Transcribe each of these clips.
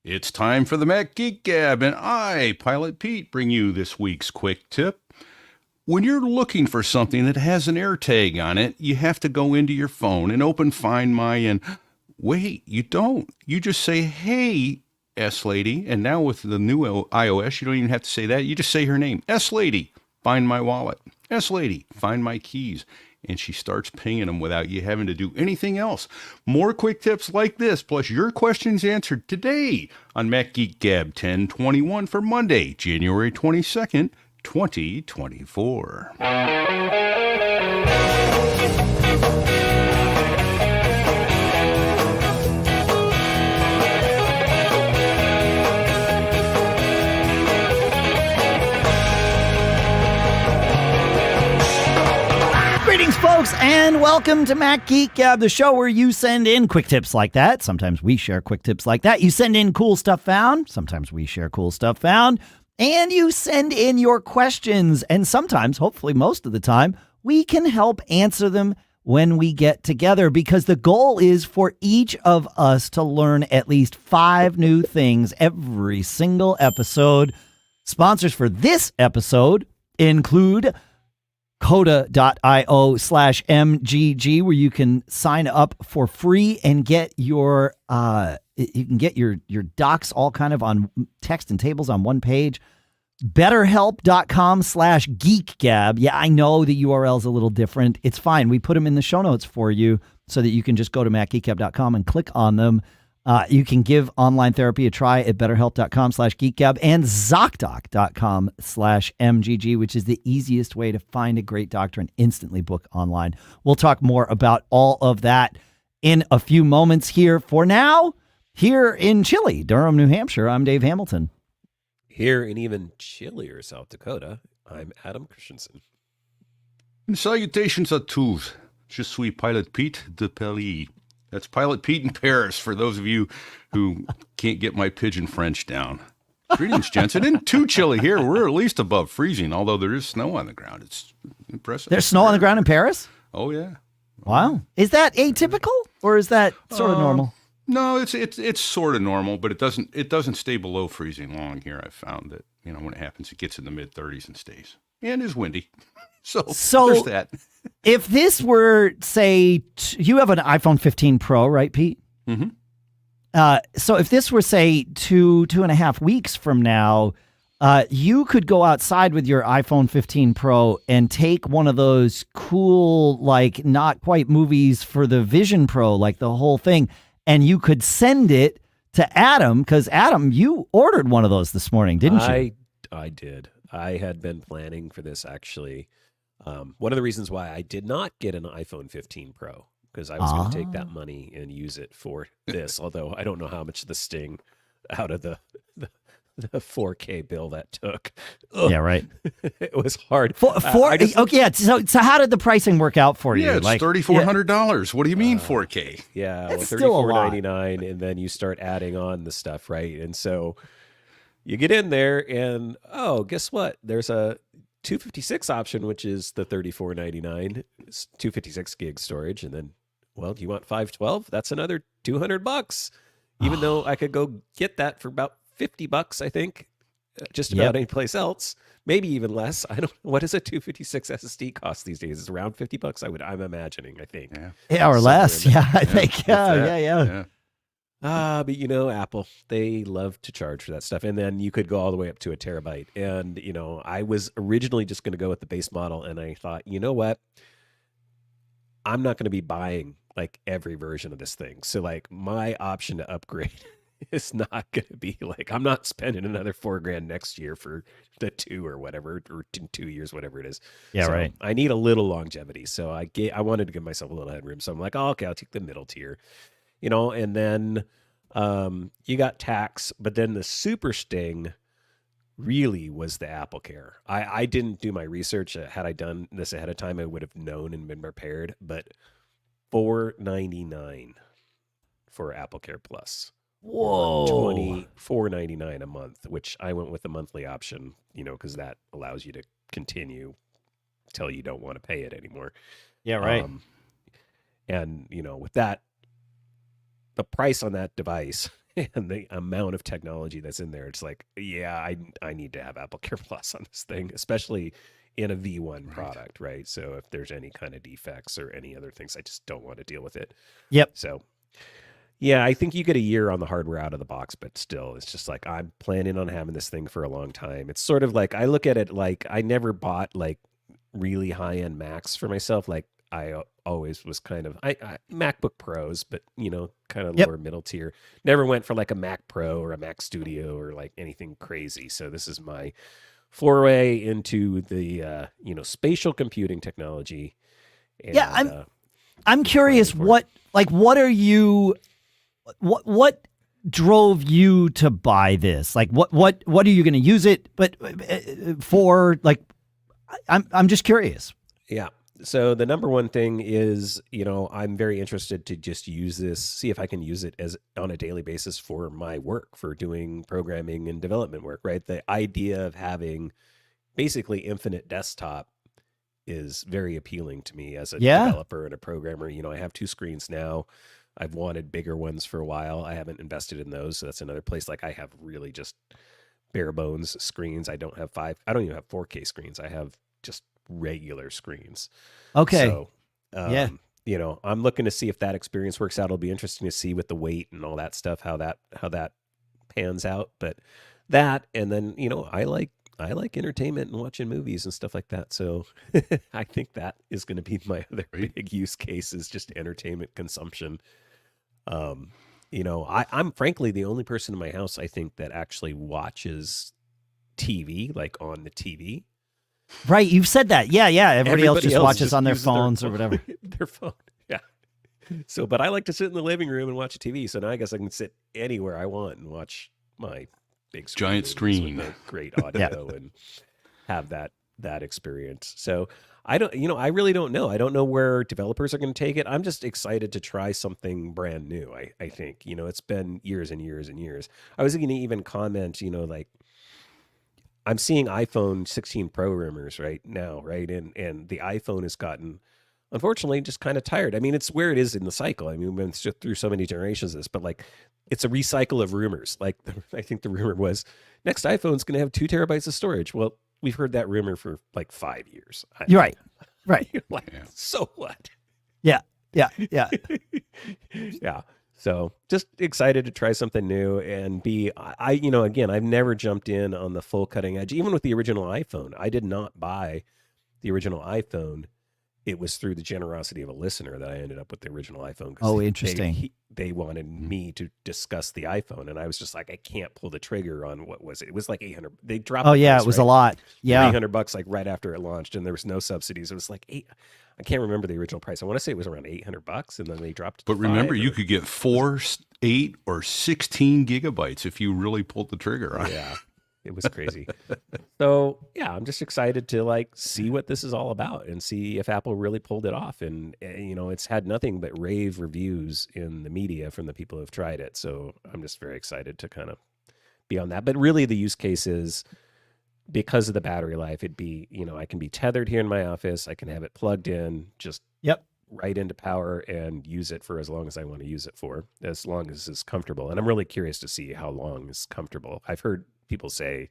It's time for the Mac Geek Gab, and I, Pilot Pete, bring you this week's quick tip. When you're looking for something that has an air tag on it, you have to go into your phone and open Find My, and wait, you don't. You just say, hey, S-Lady, and now with the new iOS, you don't even have to say that. You just say her name, S-Lady, find my wallet. S-Lady, find my keys. And she starts pinging them without you having to do anything else. More quick tips like this, plus your questions answered today on Mac Geek Gab 1021 for Monday, January 22nd, 2024. Greetings, folks, and welcome to Mac Geek Gab, the show where you send in quick tips like that. Sometimes we share quick tips like that. You send in cool stuff found. Sometimes we share cool stuff found. And you send in your questions. And sometimes, hopefully most of the time, we can help answer them when we get together, because the goal is for each of us to learn at least 5 new things every single episode. Sponsors for this episode include Coda.io/MGG, where you can sign up for free and get your docs all kind of on text and tables on one page. BetterHelp.com/GeekGab. Yeah, I know the URL is a little different. It's fine. We put them in the show notes for you so that you can just go to MacGeekGab.com and click on them. You can give online therapy a try at betterhelp.com/geekgab and Zocdoc.com/MGG, which is the easiest way to find a great doctor and instantly book online. We'll talk more about all of that in a few moments here. For now, here in chilly Durham, New Hampshire, I'm Dave Hamilton. Here in even chillier South Dakota, I'm Adam Christensen. And salutations à tous. Je suis Pilot Pete de Paris. That's Pilot Pete in Paris, for those of you who can't get my pigeon French down. Greetings, gents. It isn't too chilly here. We're at least above freezing, although there is snow on the ground. It's impressive. There's snow on the ground in Paris? Oh, yeah. Wow. Is that atypical, or is that sort of normal? No, it's sort of normal, but it doesn't stay below freezing long here. I've found that, when it happens, it gets in the mid-30s and stays. And is windy. So there's that. If this were, say, you have an iPhone 15 Pro, right, Pete? Mm-hmm. So if this were, say, two and a half weeks from now, you could go outside with your iPhone 15 Pro and take one of those cool, like, not quite movies for the Vision Pro, like the whole thing, and you could send it to Adam, because, Adam, you ordered one of those this morning, didn't you? I did. I had been planning for this, actually. One of the reasons why I did not get an iPhone 15 Pro, because I was going to take that money and use it for this, although I don't know how much the sting out of the 4K bill that took. Ugh. Yeah, right. It was hard. Okay, yeah. So how did the pricing work out for you? Yeah, it's $3,400. What do you mean 4K? Yeah, it's still a lot. $34.99, and then you start adding on the stuff, right? And so you get in there, and guess what? There's a 256 option, which is the $34.99. It's 256 gig storage, and then, do you want 512? That's another $200. Even though I could go get that for about $50, I think, just about any place else. Maybe even less. I don't. What does a 256 SSD cost these days? It's around $50. I'm imagining. I think. Yeah, or less. Yeah, I think. Yeah. But Apple, they love to charge for that stuff. And then you could go all the way up to a terabyte. And, I was originally just going to go with the base model. And I thought, you know what? I'm not going to be buying like every version of this thing. So like my option to upgrade is not going to be like, I'm not spending another $4,000 next year for the 2 or whatever, or 2 years, whatever it is. Yeah, so right. I need a little longevity. So I wanted to give myself a little headroom. So I'm like, okay, I'll take the middle tier. And then you got tax, but then the super sting really was the Apple Care. I didn't do my research. Had I done this ahead of time, I would have known and been prepared. But $4.99 for Apple Care Plus. Whoa. $24.99 a month, which I went with the monthly option, because that allows you to continue till you don't want to pay it anymore. Yeah, right. And with that, the price on that device and the amount of technology that's in there, it's like, yeah, I need to have Apple Care Plus on this thing, especially in a V1 product, right? So if there's any kind of defects or any other things, I just don't want to deal with it. Yep. So yeah, I think you get a year on the hardware out of the box, but still, it's just like, I'm planning on having this thing for a long time. It's sort of like, I look at it like I never bought like really high-end Macs for myself. Like I always was kind of I MacBook Pros, but kind of lower middle tier. Never went for like a Mac Pro or a Mac Studio or like anything crazy. So this is my foray into the spatial computing technology. And, yeah, I'm curious what are you what drove you to buy this? Like what are you going to use it for? Like I'm just curious. Yeah. So the number one thing is, I'm very interested to just use this, see if I can use it as on a daily basis for my work, for doing programming and development work, right? The idea of having basically infinite desktop is very appealing to me as a developer and a programmer. I have 2 screens now. I've wanted bigger ones for a while. I haven't invested in those. So that's another place. Like I have really just bare bones screens. I don't even have 4K screens. I have just regular screens. Okay. So, I'm looking to see if that experience works out. It'll be interesting to see with the weight and all that stuff, how that pans out. But that, and then, I like entertainment and watching movies and stuff like that. So I think that is going to be my other big use case, is just entertainment consumption. I'm frankly the only person in my house, I think, that actually watches TV, like on the TV. Right, you've said that. Yeah. Everybody else just watches on their phones or whatever. Their phone, yeah. So, but I like to sit in the living room and watch a TV. So now I guess I can sit anywhere I want and watch my big screen, giant screen with great audio and have that experience. So I really don't know. I don't know where developers are going to take it. I'm just excited to try something brand new. I think, it's been years and years and years. I was going to even comment, like, I'm seeing iPhone 16 Pro rumors right now, right? And the iPhone has gotten, unfortunately, just kind of tired. I mean, it's where it is in the cycle. I mean, we've been through so many generations of this, but like, it's a recycle of rumors. Like, I think the rumor was next iPhone's going to have 2 terabytes of storage. Well, we've heard that rumor for like 5 years. You're right. So what? Yeah. Yeah. So just excited to try something new and again, I've never jumped in on the full cutting edge. Even with the original iPhone, I did not buy the original iPhone. It was through the generosity of a listener that I ended up with the original iPhone. Oh, interesting. They wanted me to discuss the iPhone, and I was just like, I can't pull the trigger on what was it? It was like 800. They dropped. Oh yeah, it was a lot. Yeah, $300 like right after it launched, and there was no subsidies. It was like I can't remember the original price. I want to say it was around $800, and then they dropped it to But remember, you $5. could get 4, 8, or 16 gigabytes if you really pulled the trigger on it. Yeah, it was crazy. So yeah, I'm just excited to like see what this is all about and see if Apple really pulled it off. And it's had nothing but rave reviews in the media from the people who have tried it. So I'm just very excited to kind of be on that. But really, the use case is, because of the battery life, it'd be, I can be tethered here in my office. I can have it plugged in, just right into power, and use it for as long as I want to use it for, as long as it's comfortable. And I'm really curious to see how long is comfortable. I've heard people say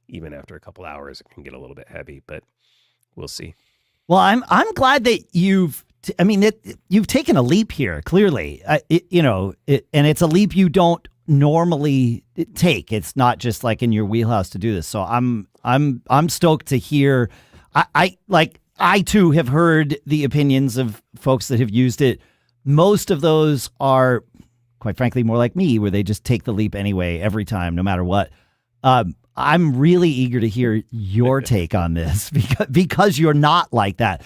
even after a couple hours, it can get a little bit heavy, but we'll see. Well, I'm glad that you've taken a leap here. Clearly, and it's a leap you don't normally take. It's not just like in your wheelhouse to do this. So I'm stoked to hear. I too have heard the opinions of folks that have used it. Most of those are, quite frankly, more like me, where they just take the leap anyway, every time, no matter what. I'm really eager to hear your take on this because you're not like that.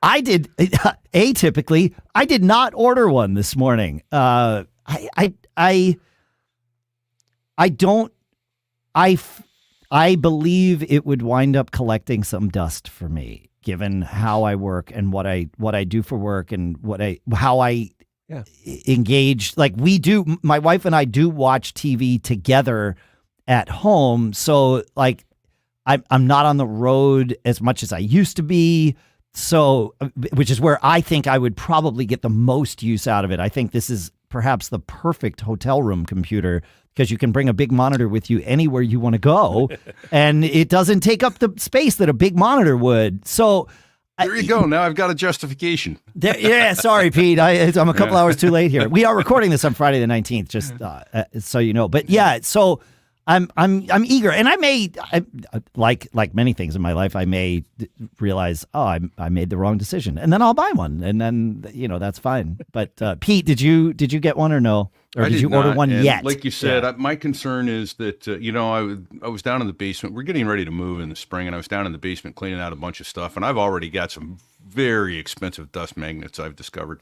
I did atypically. I did not order one this morning. I believe it would wind up collecting some dust for me, given how I work and what I do for work and how I engage. Like my wife and I do watch TV together at home. So like I'm not on the road as much as I used to be. So, which is where I think I would probably get the most use out of it. I think this is perhaps the perfect hotel room computer because you can bring a big monitor with you anywhere you want to go, and it doesn't take up the space that a big monitor would. So there you go. Now I've got a justification. Yeah, sorry, Pete. I'm a couple hours too late here. We are recording this on Friday the 19th, just so you know. But yeah, so I'm eager, and like many things in my life, I may realize, I made the wrong decision, and then I'll buy one, and then that's fine. But Pete, did you get one or no? Or did you order one yet? Like you said, my concern is that, I was down in the basement. We're getting ready to move in the spring, and I was down in the basement cleaning out a bunch of stuff, and I've already got some very expensive dust magnets I've discovered.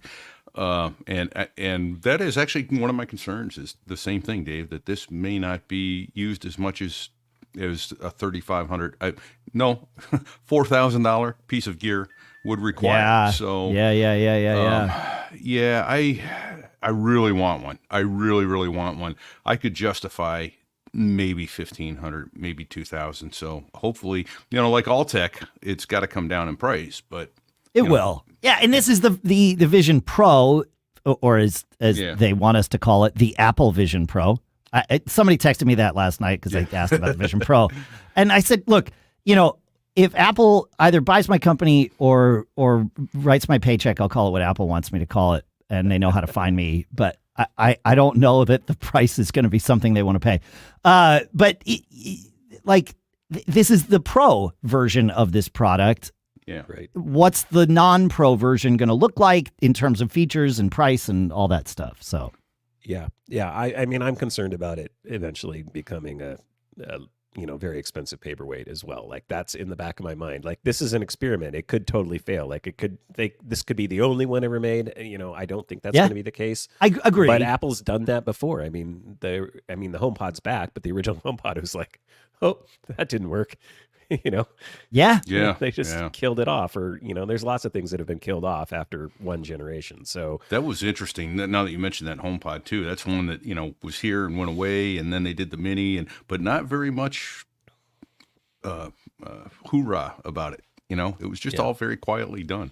And that is actually one of my concerns is the same thing, Dave, that this may not be used as much as a $3,500, $4,000 piece of gear would require. Yeah. So Yeah. I really want one. I really, really want one. I could justify maybe 1,500, maybe 2,000. So hopefully, like all tech, it's got to come down in price, but it will. Yeah. And this is the Vision Pro, or as they want us to call it, the Apple Vision Pro. Somebody texted me that last night because they asked about the Vision Pro. And I said, look, if Apple either buys my company or writes my paycheck, I'll call it what Apple wants me to call it. And they know how to find me, but I don't know that the price is going to be something they want to pay. But this is the Pro version of this product. Yeah, right. What's the non-Pro version going to look like in terms of features and price and all that stuff? So, yeah. I mean, I'm concerned about it eventually becoming a very expensive paperweight as well. Like that's in the back of my mind. Like this is an experiment. It could totally fail. Like this could be the only one ever made. I don't think that's going to be the case. I agree. But Apple's done that before. I mean, the HomePod's back, but the original HomePod was like, oh, that didn't work. Yeah. They just killed it off, or there's lots of things that have been killed off after one generation. So that was interesting. Now that you mentioned that HomePod too, that's one that was here and went away, and then they did the mini, but not very much hoorah about it. It was just all very quietly done.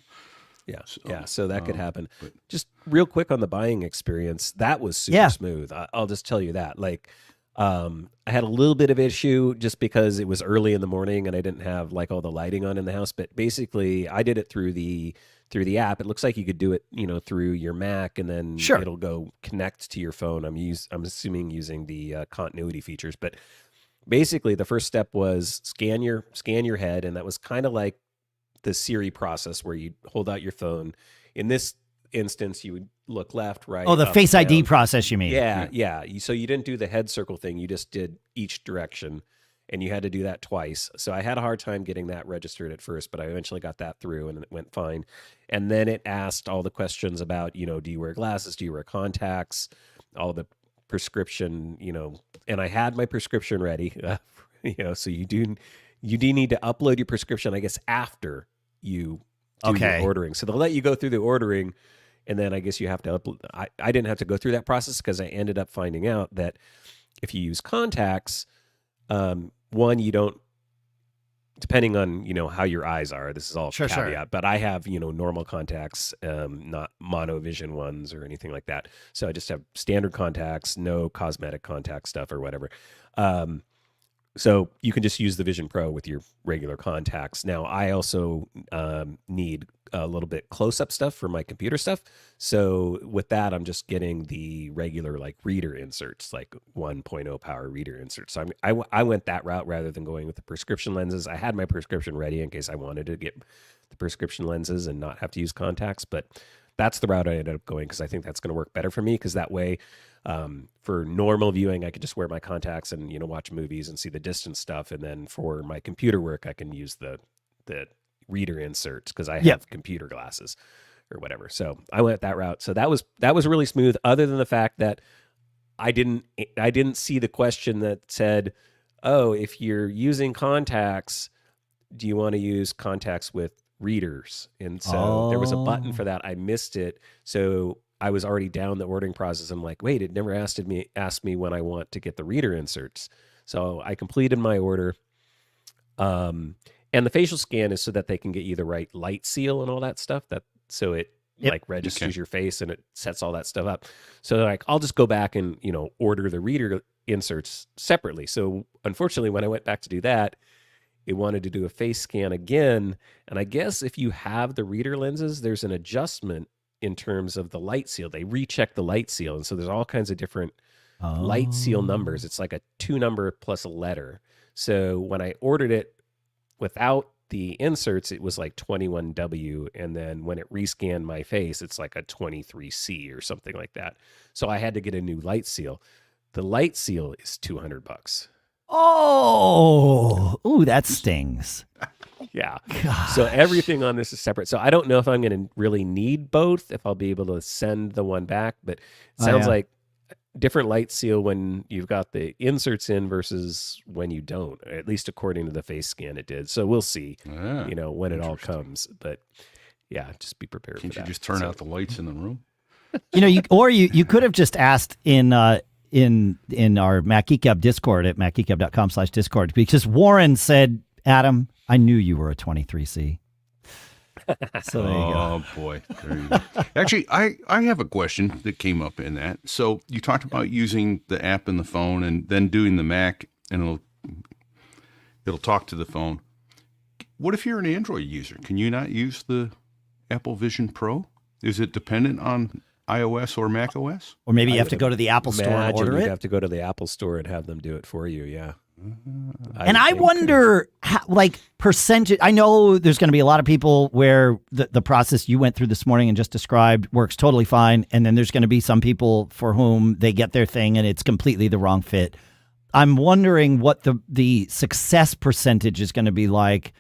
Yeah. So that could happen. Just real quick on the buying experience, that was super smooth. I'll just tell you that. Like, I had a little bit of issue just because it was early in the morning and I didn't have like all the lighting on in the house. But basically, I did it through the app. It looks like you could do it, through your Mac, and then it'll go connect to your phone. I'm assuming using the continuity features. But basically, the first step was scan your head, and that was kind of like the Siri process where you hold out your phone. In this instance, you would look left, right. Oh, the up, Face down. ID process, you mean? Yeah. So you didn't do the head circle thing. You just did each direction, and you had to do that twice. So I had a hard time getting that registered at first, but I eventually got that through, and it went fine. And then it asked all the questions about, do you wear glasses? Do you wear contacts? All the prescription, and I had my prescription ready, so you do need to upload your prescription, I guess, after you do your ordering. So they'll let you go through the ordering, and then I guess you have to upload. I didn't have to go through that process because I ended up finding out that if you use contacts, one, you don't, depending on, how your eyes are, this is all caveat, but I have, normal contacts, not monovision ones or anything like that. So I just have standard contacts, no cosmetic contact stuff or whatever. So you can just use the Vision Pro with your regular contacts. Now, I also need a little bit close-up stuff for my computer stuff. So with that, I'm just getting the regular like reader inserts, like 1.0 power reader inserts. So I went that route rather than going with the prescription lenses. I had my prescription ready in case I wanted to get the prescription lenses and not have to use contacts. But that's the route I ended up going because I think that's going to work better for me, because that way, for normal viewing, I could just wear my contacts and, watch movies and see the distance stuff. And then for my computer work, I can use the reader inserts because I have computer glasses or whatever. So I went that route. So that was really smooth, other than the fact that I didn't see the question that said, oh, if you're using contacts, do you want to use contacts with readers? And so there was a button for that. I missed it. So I was already down the ordering process. I'm like, wait, it never asked me when I want to get the reader inserts. So I completed my order. And the facial scan is so that they can get you the right light seal and all that stuff. So it Yep. like registers your face and it sets all that stuff up. So like, I'll just go back and, order the reader inserts separately. So unfortunately, when I went back to do that, it wanted to do a face scan again. And I guess if you have the reader lenses, there's an adjustment in terms of the light seal. They recheck the light seal. And so there's all kinds of different light seal numbers. It's like a 2 number plus a letter. So when I ordered it without the inserts, it was like 21W. And then when it rescanned my face, it's like a 23C or something like that. So I had to get a new light seal. The light seal is $200. Oh, ooh, that stings. Yeah. God. So everything on this is separate. So I don't know if I'm going to really need both, if I'll be able to send the one back, but it sounds like different light seal when you've got the inserts in versus when you don't, at least according to the face scan it did. So we'll see, when it all comes. But yeah, just be prepared Can't for that. Can't you just turn out the lights in the room? You could have just asked in our Mac Geek Gab Discord at macgeekgab.com/Discord, because Warren said, Adam, I knew you were a 23C. So there you go. Oh boy. There you go. Actually, I have a question that came up in that. So you talked about using the app in the phone and then doing the Mac, and it'll talk to the phone. What if you're an Android user? Can you not use the Apple Vision Pro? Is it dependent on iOS or macOS? Or maybe you have to go to the Apple Store and order it? You have to go to the Apple Store and have them do it for you, yeah. And I wonder, how, like, percentage. I know there's going to be a lot of people where the process you went through this morning and just described works totally fine. And then there's going to be some people for whom they get their thing and it's completely the wrong fit. I'm wondering what the success percentage is going to be like,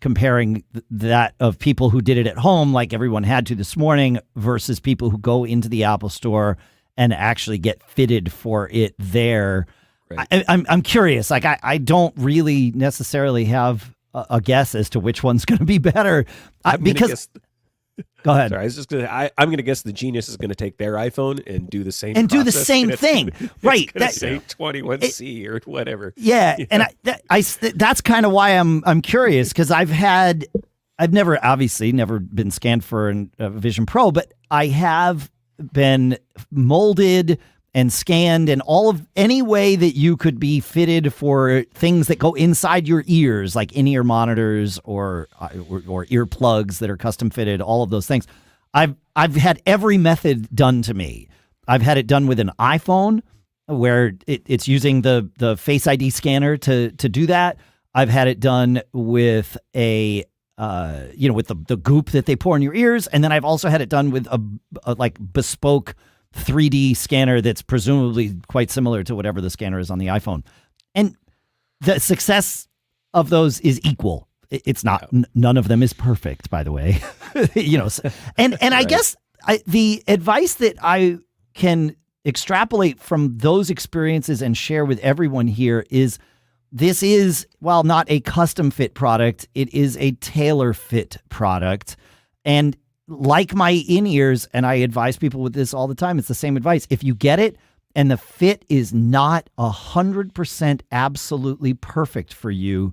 comparing that of people who did it at home, like everyone had to this morning, versus people who go into the Apple Store and actually get fitted for it there. Right. I'm curious. Like, I don't really necessarily have a guess as to which one's going to be better. Go ahead. Sorry, I was just I'm going to guess the Genius is going to take their iPhone and do the same do the same thing, right? That's say 21C or whatever. Yeah, and that's kind of why I'm curious, because I've never been scanned for a Vision Pro, but I have been molded and scanned and any way that you could be fitted for things that go inside your ears, like in-ear monitors or earplugs that are custom fitted, all of those things. I've had every method done to me. I've had it done with an iPhone where it's using the Face ID scanner to do that. I've had it done with with the goop that they pour in your ears. And then I've also had it done with a like bespoke 3D scanner that's presumably quite similar to whatever the scanner is on the iPhone. And the success of those is equal. It's not, none of them is perfect, by the way. And I guess the advice that I can extrapolate from those experiences and share with everyone here is, this is, while not a custom fit product, it is a tailor fit product. And like my in-ears, and I advise people with this all the time, it's the same advice. If you get it and the fit is not 100% absolutely perfect for you,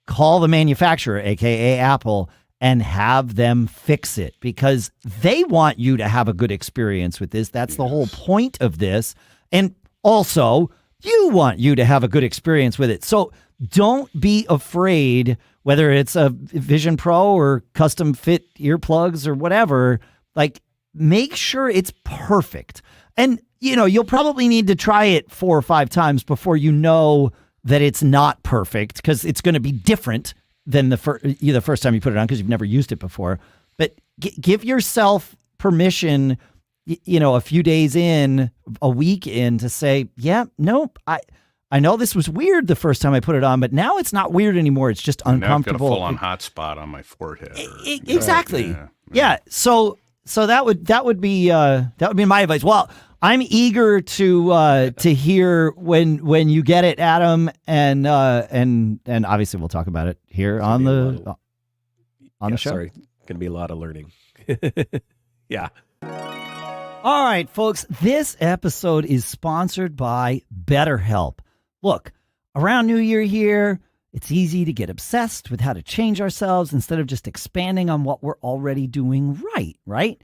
call the manufacturer, aka Apple, and have them fix it, because they want you to have a good experience with this. That's the whole point of this. And also, you want you to have a good experience with it. So don't be afraid, whether it's a Vision Pro or custom fit earplugs or whatever, like, make sure it's perfect. And, you'll probably need to try it 4 or 5 times before you know that it's not perfect, because it's going to be different than the first time you put it on, because you've never used it before. But give yourself permission, a few days in, a week in, to say, yeah, nope, I know this was weird the first time I put it on, but now it's not weird anymore. It's just uncomfortable. Now I've got a full-on hotspot on my forehead. Exactly. Yeah. So that would be my advice. Well, I'm eager to hear when you get it, Adam, and obviously we'll talk about it here on the show. Sorry, going to be a lot of learning. Yeah. All right, folks. This episode is sponsored by BetterHelp. Look, around New Year here, it's easy to get obsessed with how to change ourselves instead of just expanding on what we're already doing right?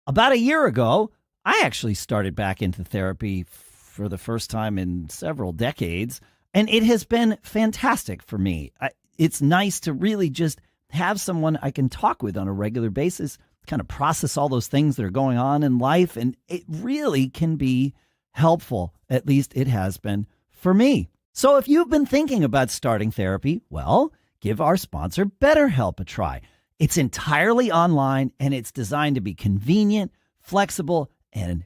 About a year ago, I actually started back into therapy for the first time in several decades, and it has been fantastic for me. It's nice to really just have someone I can talk with on a regular basis, kind of process all those things that are going on in life, and it really can be helpful. At least it has been for me. So if you've been thinking about starting therapy, well, give our sponsor BetterHelp a try. It's entirely online, and it's designed to be convenient, flexible, and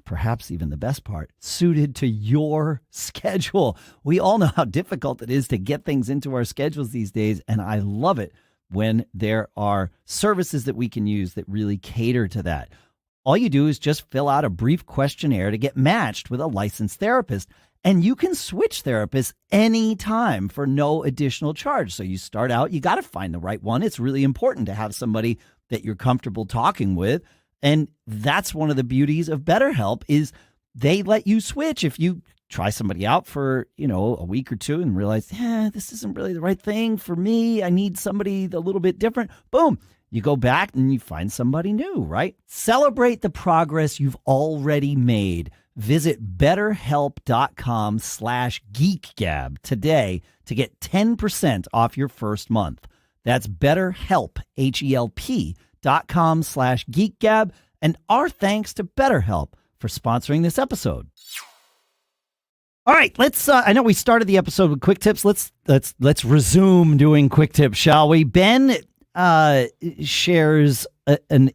perhaps even the best part, suited to your schedule. We all know how difficult it is to get things into our schedules these days, and I love it when there are services that we can use that really cater to that. All you do is just fill out a brief questionnaire to get matched with a licensed therapist, and you can switch therapists anytime for no additional charge. So you start out, you got to find the right one. It's really important to have somebody that you're comfortable talking with. And that's one of the beauties of BetterHelp is they let you switch. If you try somebody out for, a week or two and realize, this isn't really the right thing for me, I need somebody a little bit different, boom, you go back and you find somebody new, right? Celebrate the progress you've already made. Visit betterhelp.com/geekgab today to get 10% off your first month. That's BetterHelp, HELP.com/geekgab. And our thanks to BetterHelp for sponsoring this episode. All right, let's. I know we started the episode with quick tips. Let's resume doing quick tips, shall we? Ben shares an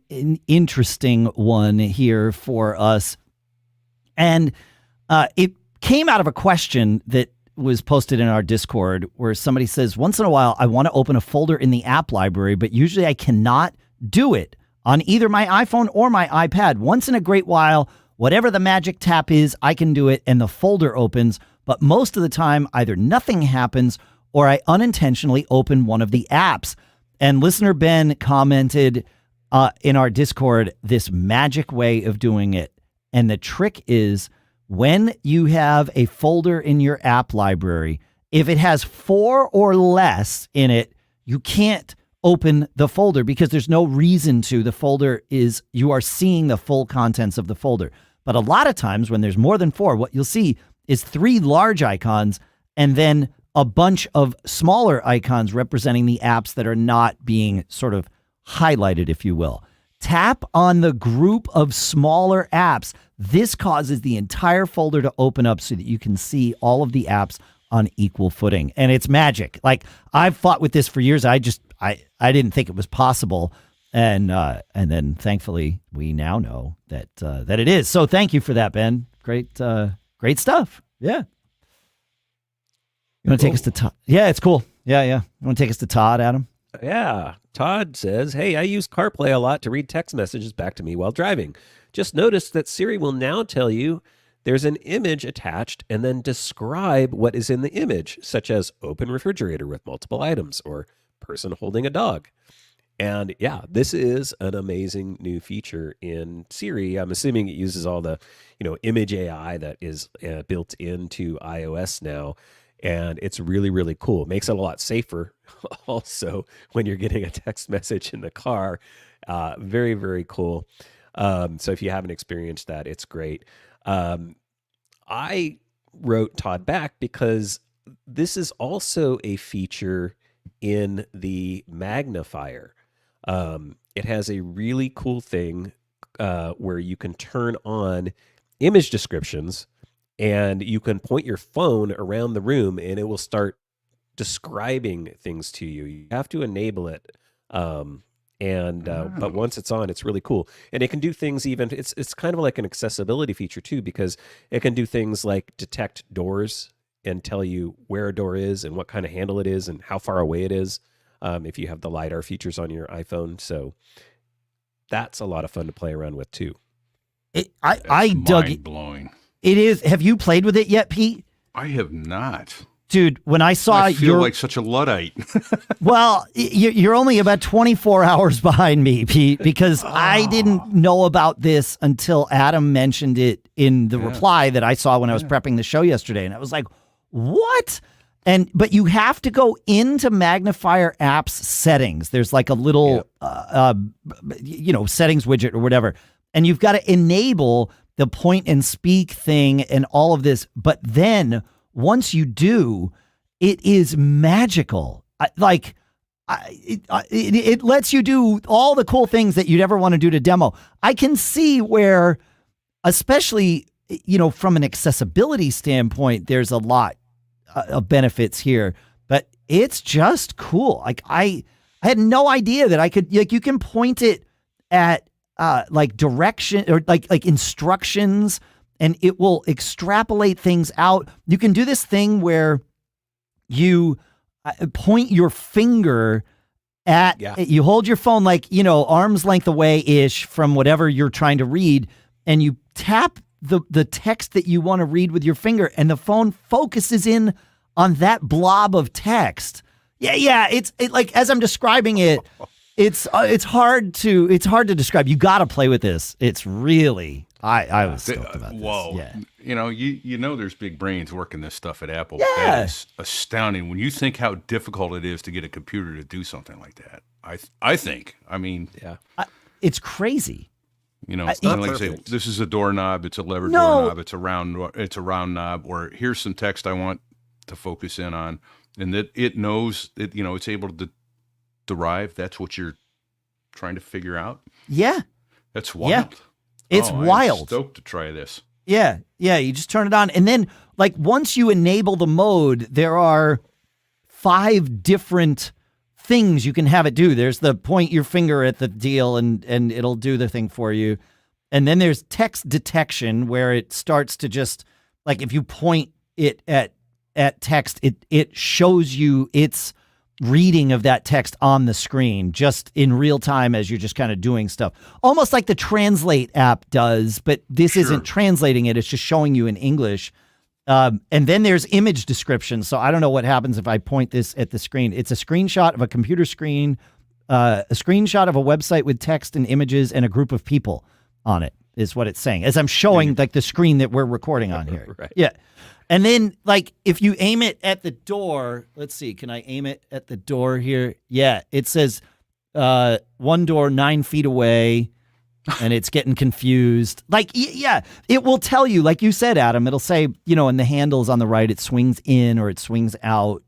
interesting one here for us, and it came out of a question that was posted in our Discord where somebody says, once in a while, I want to open a folder in the app library, but usually I cannot do it on either my iPhone or my iPad. Once in a great while, whatever the magic tap is, I can do it and the folder opens. But most of the time, either nothing happens or I unintentionally open one of the apps. And listener Ben commented in our Discord this magic way of doing it. And the trick is when you have a folder in your app library, if it has 4 or less in it, you can't open the folder because there's no reason to. The folder is, you are seeing the full contents of the folder. But a lot of times when there's more than 4, what you'll see is 3 large icons and then a bunch of smaller icons representing the apps that are not being sort of highlighted, if you will. Tap on the group of smaller apps. This causes the entire folder to open up so that you can see all of the apps on equal footing. And it's magic. Like, I've fought with this for years. I didn't think it was possible. And then thankfully we now know that it is. So thank you for that, Ben. Great stuff. Yeah. You want to take us to Todd? Yeah, it's cool. Yeah. You want to take us to Todd, Adam? Yeah. Todd says, hey, I use CarPlay a lot to read text messages back to me while driving. Just noticed that Siri will now tell you there's an image attached and then describe what is in the image, such as open refrigerator with multiple items or person holding a dog. And yeah, this is an amazing new feature in Siri. I'm assuming it uses all the, image AI that is built into iOS now. And it's really, really cool. It makes it a lot safer also when you're getting a text message in the car. Very, very cool. So if you haven't experienced that, it's great. I wrote Todd back because this is also a feature in the Magnifier. It has a really cool thing where you can turn on image descriptions and you can point your phone around the room and it will start describing things to you. You have to enable it. But once it's on, it's really cool. And it can do things even, it's kind of like an accessibility feature too, because it can do things like detect doors and tell you where a door is and what kind of handle it is and how far away it is. If you have the LiDAR features on your iPhone. So that's a lot of fun to play around with too. I dug it. Blowing. It is. Have you played with it yet, Pete? I have not. Dude, when I saw I feel like such a Luddite. Well, you're only about 24 hours behind me, Pete, because I didn't know about this until Adam mentioned it in the reply that I saw when I was prepping the show yesterday. And I was like, what? But you have to go into Magnifier apps settings. There's like a little, settings widget or whatever. and you've got to enable the point and speak thing and all of this. But then once you do, it is magical. It lets you do all the cool things that you'd ever want to do to demo. I can see where, especially, from an accessibility standpoint, there's a lot of benefits here, but it's just cool. Like I had no idea that I could, you can point it at direction or like instructions, and it will extrapolate things out. You can do this thing where you point your finger at, you hold your phone arm's length away ish from whatever you're trying to read, and you tap the text that you want to read with your finger, and the phone focuses in on that blob of text. Yeah. It's like, as I'm describing it, it's hard to describe. You got to play with this. It's really, I was stoked about this. Whoa. Yeah. There's big brains working this stuff at Apple. Yeah. That is astounding when you think how difficult it is to get a computer to do something like that. I think. It's crazy. It's not like say, this is a doorknob, it's a lever doorknob, it's a round knob, or here's some text I want to focus in on, and that it knows that it's able to derive that's what you're trying to figure out. Yeah. That's wild. Yeah. It's wild. I'm stoked to try this. Yeah. You just turn it on, and then once you enable the mode, there are 5 different things you can have it do. There's the point your finger at the deal and it'll do the thing for you. And then there's text detection, where it starts to just, if you point it at text, it shows you its reading of that text on the screen just in real time as you're just kind of doing stuff. Almost like the Translate app does, but this isn't translating it. It's just showing you in English. And then there's image description. So I don't know what happens if I point this at the screen. It's a screenshot of a computer screen, a screenshot of a website with text and images and a group of people on it, is what it's saying, as I'm showing the screen that we're recording on here. Right. Yeah. And then if you aim it at the door, let's see, can I aim it at the door here? Yeah. It says, one door 9 feet away. And it's getting confused. It will tell you, like you said, Adam, it'll say, and the handles on the right, it swings in or it swings out.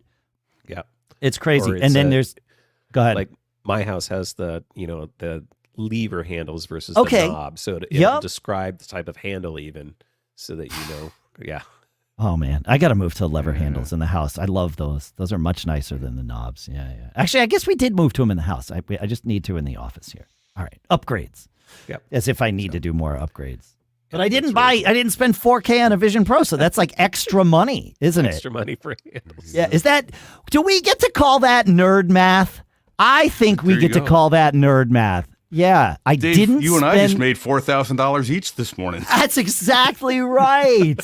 Yeah. It's crazy. And then there's, go ahead. Like my house has the lever handles versus the knob. So it'll describe the type of handle even, so that yeah. Oh, man. I got to move to lever handles in the house. I love those. Those are much nicer than the knobs. Yeah. Actually, I guess we did move to them in the house. I just need to in the office here. All right. Upgrades. Yep. As if I need to do more upgrades. But I didn't spend $4K on a Vision Pro, so that's extra money, isn't it? Extra money for handles. Yeah, do we get to call that nerd math? I think we get to call that nerd math. Yeah, Dave, you and I just made $4,000 each this morning. That's exactly right.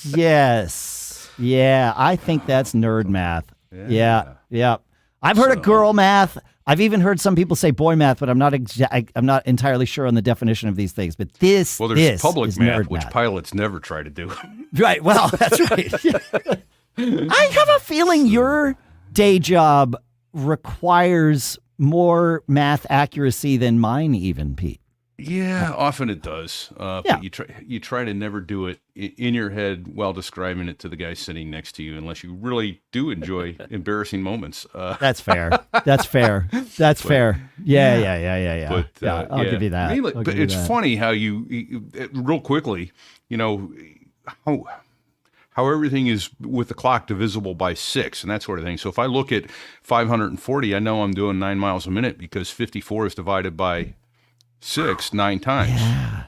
Yes. Yeah, I think that's nerd math. Yeah. I've heard of girl math. I've even heard some people say boy math, but I'm not entirely sure on the definition of these things. But there's public math, which pilots never try to do. Right. Well, that's right. I have a feeling your day job requires more math accuracy than mine, even, Pete. Yeah, often it does. But you try to never do it in your head while describing it to the guy sitting next to you, unless you really do enjoy embarrassing moments. That's fair. That's fair. Yeah. But I'll give you that. But it's funny how you real quickly, how everything is with the clock divisible by 6 and that sort of thing. So if I look at 540, I know I'm doing 9 miles a minute because 54 is divided by 6 9 times. Yeah.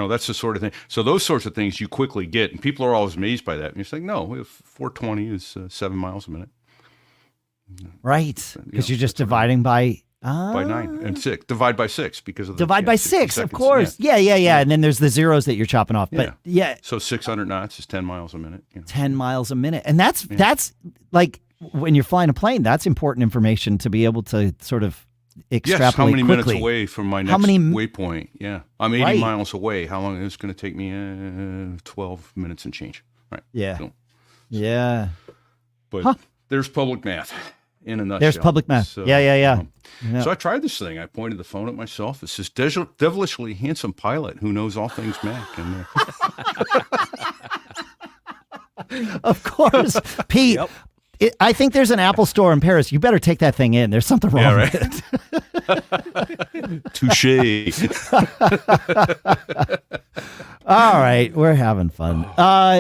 That's the sort of thing. So those sorts of things you quickly get, and people are always amazed by that. And you're saying, no, if 420 is 7 miles a minute. Right. Because you're just dividing by 9 and 6. Divide by 6 because of the divide by 6, seconds. of course. Yeah. And then there's the zeros that you're chopping off. But So 600 knots is 10 miles a minute. 10 miles a minute. And that's when you're flying a plane, that's important information to be able to sort of extrapolate how many quickly. minutes away from my next waypoint? Yeah. I'm 80 miles away. How long is it going to take me? 12 minutes and change. Right. Yeah. So, yeah. But there's public math. in a nutshell. There's public map. So, Yeah. So I tried this thing. I pointed the phone at myself. It says, devilishly handsome pilot who knows all things Mac. And Of course. Pete, I think there's an Apple store in Paris. You better take that thing in. There's something wrong with it. touche. All right. We're having fun.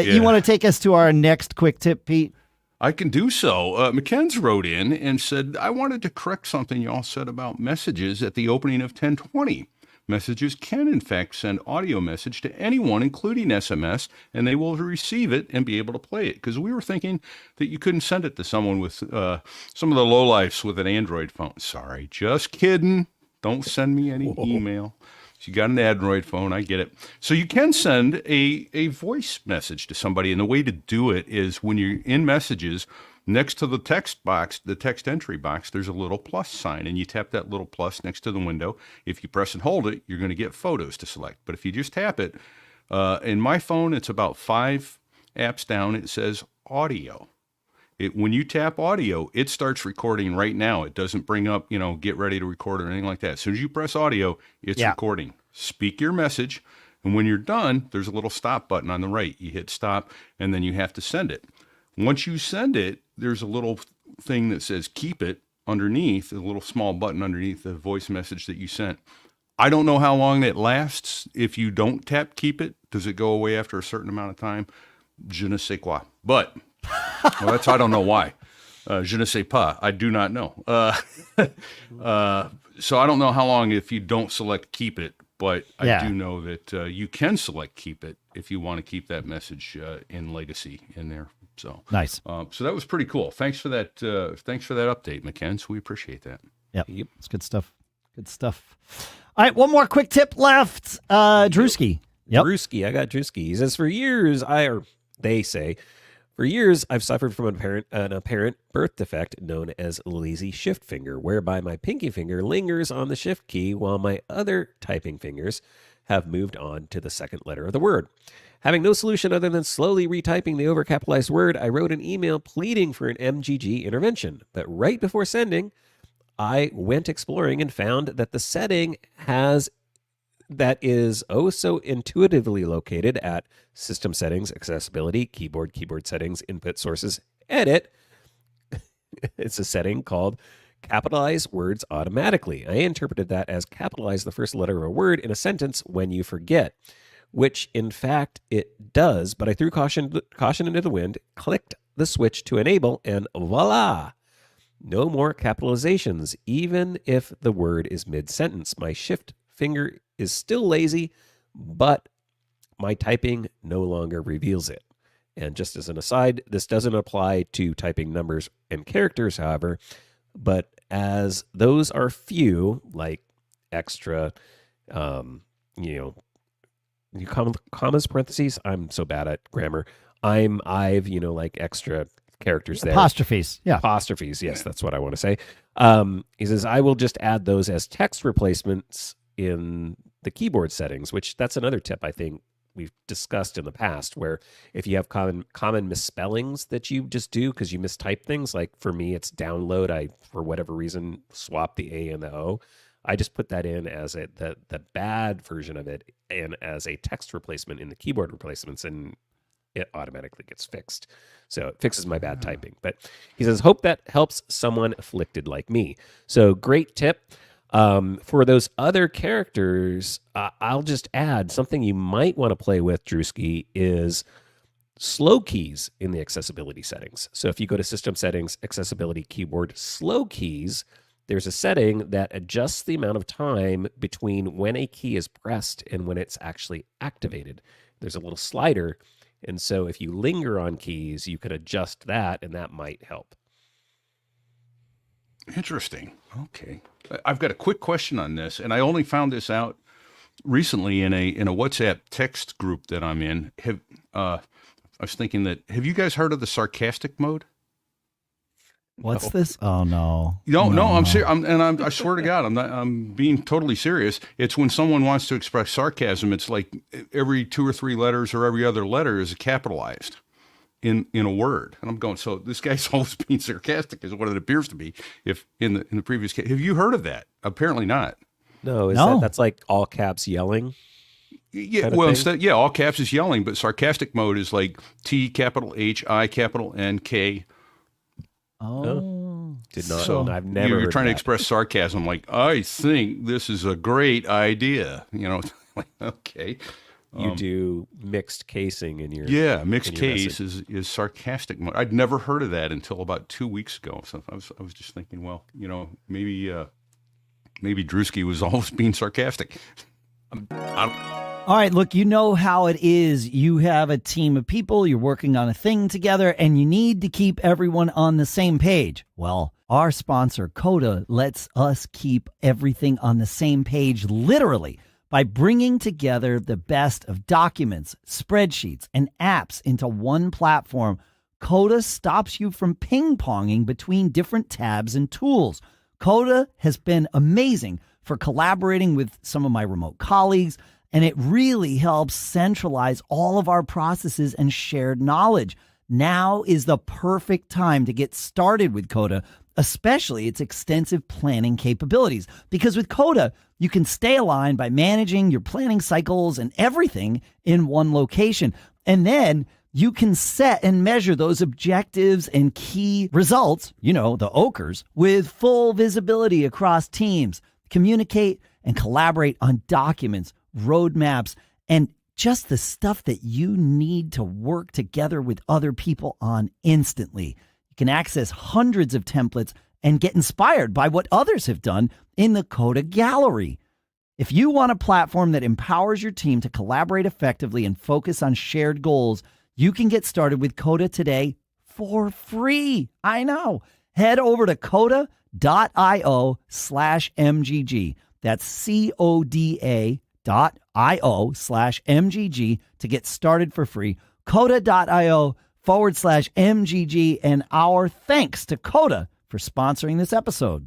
You want to take us to our next quick tip, Pete? I can do so. Makenz wrote in and said, I wanted to correct something y'all said about messages at the opening of 1020. Messages can, in fact, send audio message to anyone, including SMS, and they will receive it and be able to play it. Because we were thinking that you couldn't send it to someone with some of the lowlifes with an Android phone. Sorry, just kidding. Don't send me any email. If you got an Android phone, I get it. So you can send a voice message to somebody, and the way to do it is when you're in messages, next to the text box, the text entry box, there's a little plus sign, and you tap that little plus next to the window. If you press and hold it, you're going to get photos to select. But if you just tap it, in my phone, it's about 5 apps down. It says audio. When you tap audio, it starts recording right now. It doesn't bring up, get ready to record or anything like that. As soon as you press audio, it's recording. Speak your message, and when you're done, there's a little stop button on the right. You hit stop, and then you have to send it. Once you send it, there's a little thing that says keep it underneath, a little small button underneath the voice message that you sent. I don't know how long it lasts. If you don't tap keep it, does it go away after a certain amount of time? Je ne sais quoi. But... well, I don't know why. Je ne sais pas. I do not know. So I don't know how long if you don't select keep it, but I do know that you can select keep it if you want to keep that message in legacy in there. So nice. So that was pretty cool. Thanks for that. Thanks for that update, Makenz. We appreciate that. Yep. It's good stuff. Good stuff. All right. One more quick tip left. Drewski. Yep. Drewski. I got Drewski. He says, for years, for years, I've suffered from an apparent birth defect known as lazy shift finger, whereby my pinky finger lingers on the shift key while my other typing fingers have moved on to the second letter of the word. Having no solution other than slowly retyping the overcapitalized word, I wrote an email pleading for an MGG intervention. But right before sending, I went exploring and found that the setting that is so intuitively located at System Settings, Accessibility, Keyboard Settings, Input Sources, Edit. It's a setting called Capitalize Words Automatically. I interpreted that as capitalize the first letter of a word in a sentence when you forget, which in fact it does, but I threw caution into the wind, clicked the switch to enable, and voila! No more capitalizations, even if the word is mid-sentence. My shift finger is still lazy, but my typing no longer reveals it. And just as an aside, this doesn't apply to typing numbers and characters, however, but as those are few, like extra, commas, parentheses. I'm so bad at grammar. I've, like extra characters there. Apostrophes. Yeah. Apostrophes. Yes, that's what I want to say. He says, I will just add those as text replacements in the keyboard settings, which that's another tip I think we've discussed in the past, where if you have common misspellings that you just do because you mistype things, like for me, it's download. I, for whatever reason, swap the A and the O. I just put that in as the bad version of it and as a text replacement in the keyboard replacements, and it automatically gets fixed. So it fixes my bad typing. But he says, hope that helps someone afflicted like me. So great tip. For those other characters, I'll just add something you might want to play with, Drewski, is slow keys in the accessibility settings. So if you go to System Settings, Accessibility, Keyboard, Slow Keys, there's a setting that adjusts the amount of time between when a key is pressed and when it's actually activated. There's a little slider, and so if you linger on keys, you can adjust that, and that might help. Interesting. Okay. I've got a quick question on this, and I only found this out recently in a WhatsApp text group that I'm in. I was thinking that, have you guys heard of the sarcastic mode? What's this? Oh no. No, I'm serious. I swear to God, I'm being totally serious. It's when someone wants to express sarcasm, it's like every 2 or 3 letters or every other letter is capitalized. in a word. And I'm going, so this guy's always being sarcastic is what it appears to be. If in the previous case, have you heard of that? Apparently not. No, that's like all caps yelling? Yeah, well, instead, all caps is yelling, but sarcastic mode is like T capital H I capital N K. Oh, did not. So I've never. You're trying to express sarcasm, like I think this is a great idea. Like okay. You do mixed casing in your mixed in your case is sarcastic mode. I'd never heard of that until about 2 weeks ago. So I was just thinking, well, maybe Drewski was always being sarcastic. All right, look, you know how it is. You have a team of people, you're working on a thing together, and you need to keep everyone on the same page. Well, our sponsor, Coda, lets us keep everything on the same page, literally, by bringing together the best of documents, spreadsheets, and apps into one platform. Coda stops you from ping-ponging between different tabs and tools. Coda has been amazing for collaborating with some of my remote colleagues, and it really helps centralize all of our processes and shared knowledge. Now is the perfect time to get started with Coda, especially its extensive planning capabilities. Because with Coda, you can stay aligned by managing your planning cycles and everything in one location. And then you can set and measure those objectives and key results, the OKRs, with full visibility across teams. Communicate and collaborate on documents, roadmaps, and just the stuff that you need to work together with other people on instantly. You can access hundreds of templates and get inspired by what others have done in the Coda gallery. If you want a platform that empowers your team to collaborate effectively and focus on shared goals, you can get started with Coda today for free. I know. Head over to coda.io/MGG. That's coda.io/MGG to get started for free. Coda.io/MGG. And our thanks to Coda for sponsoring this episode.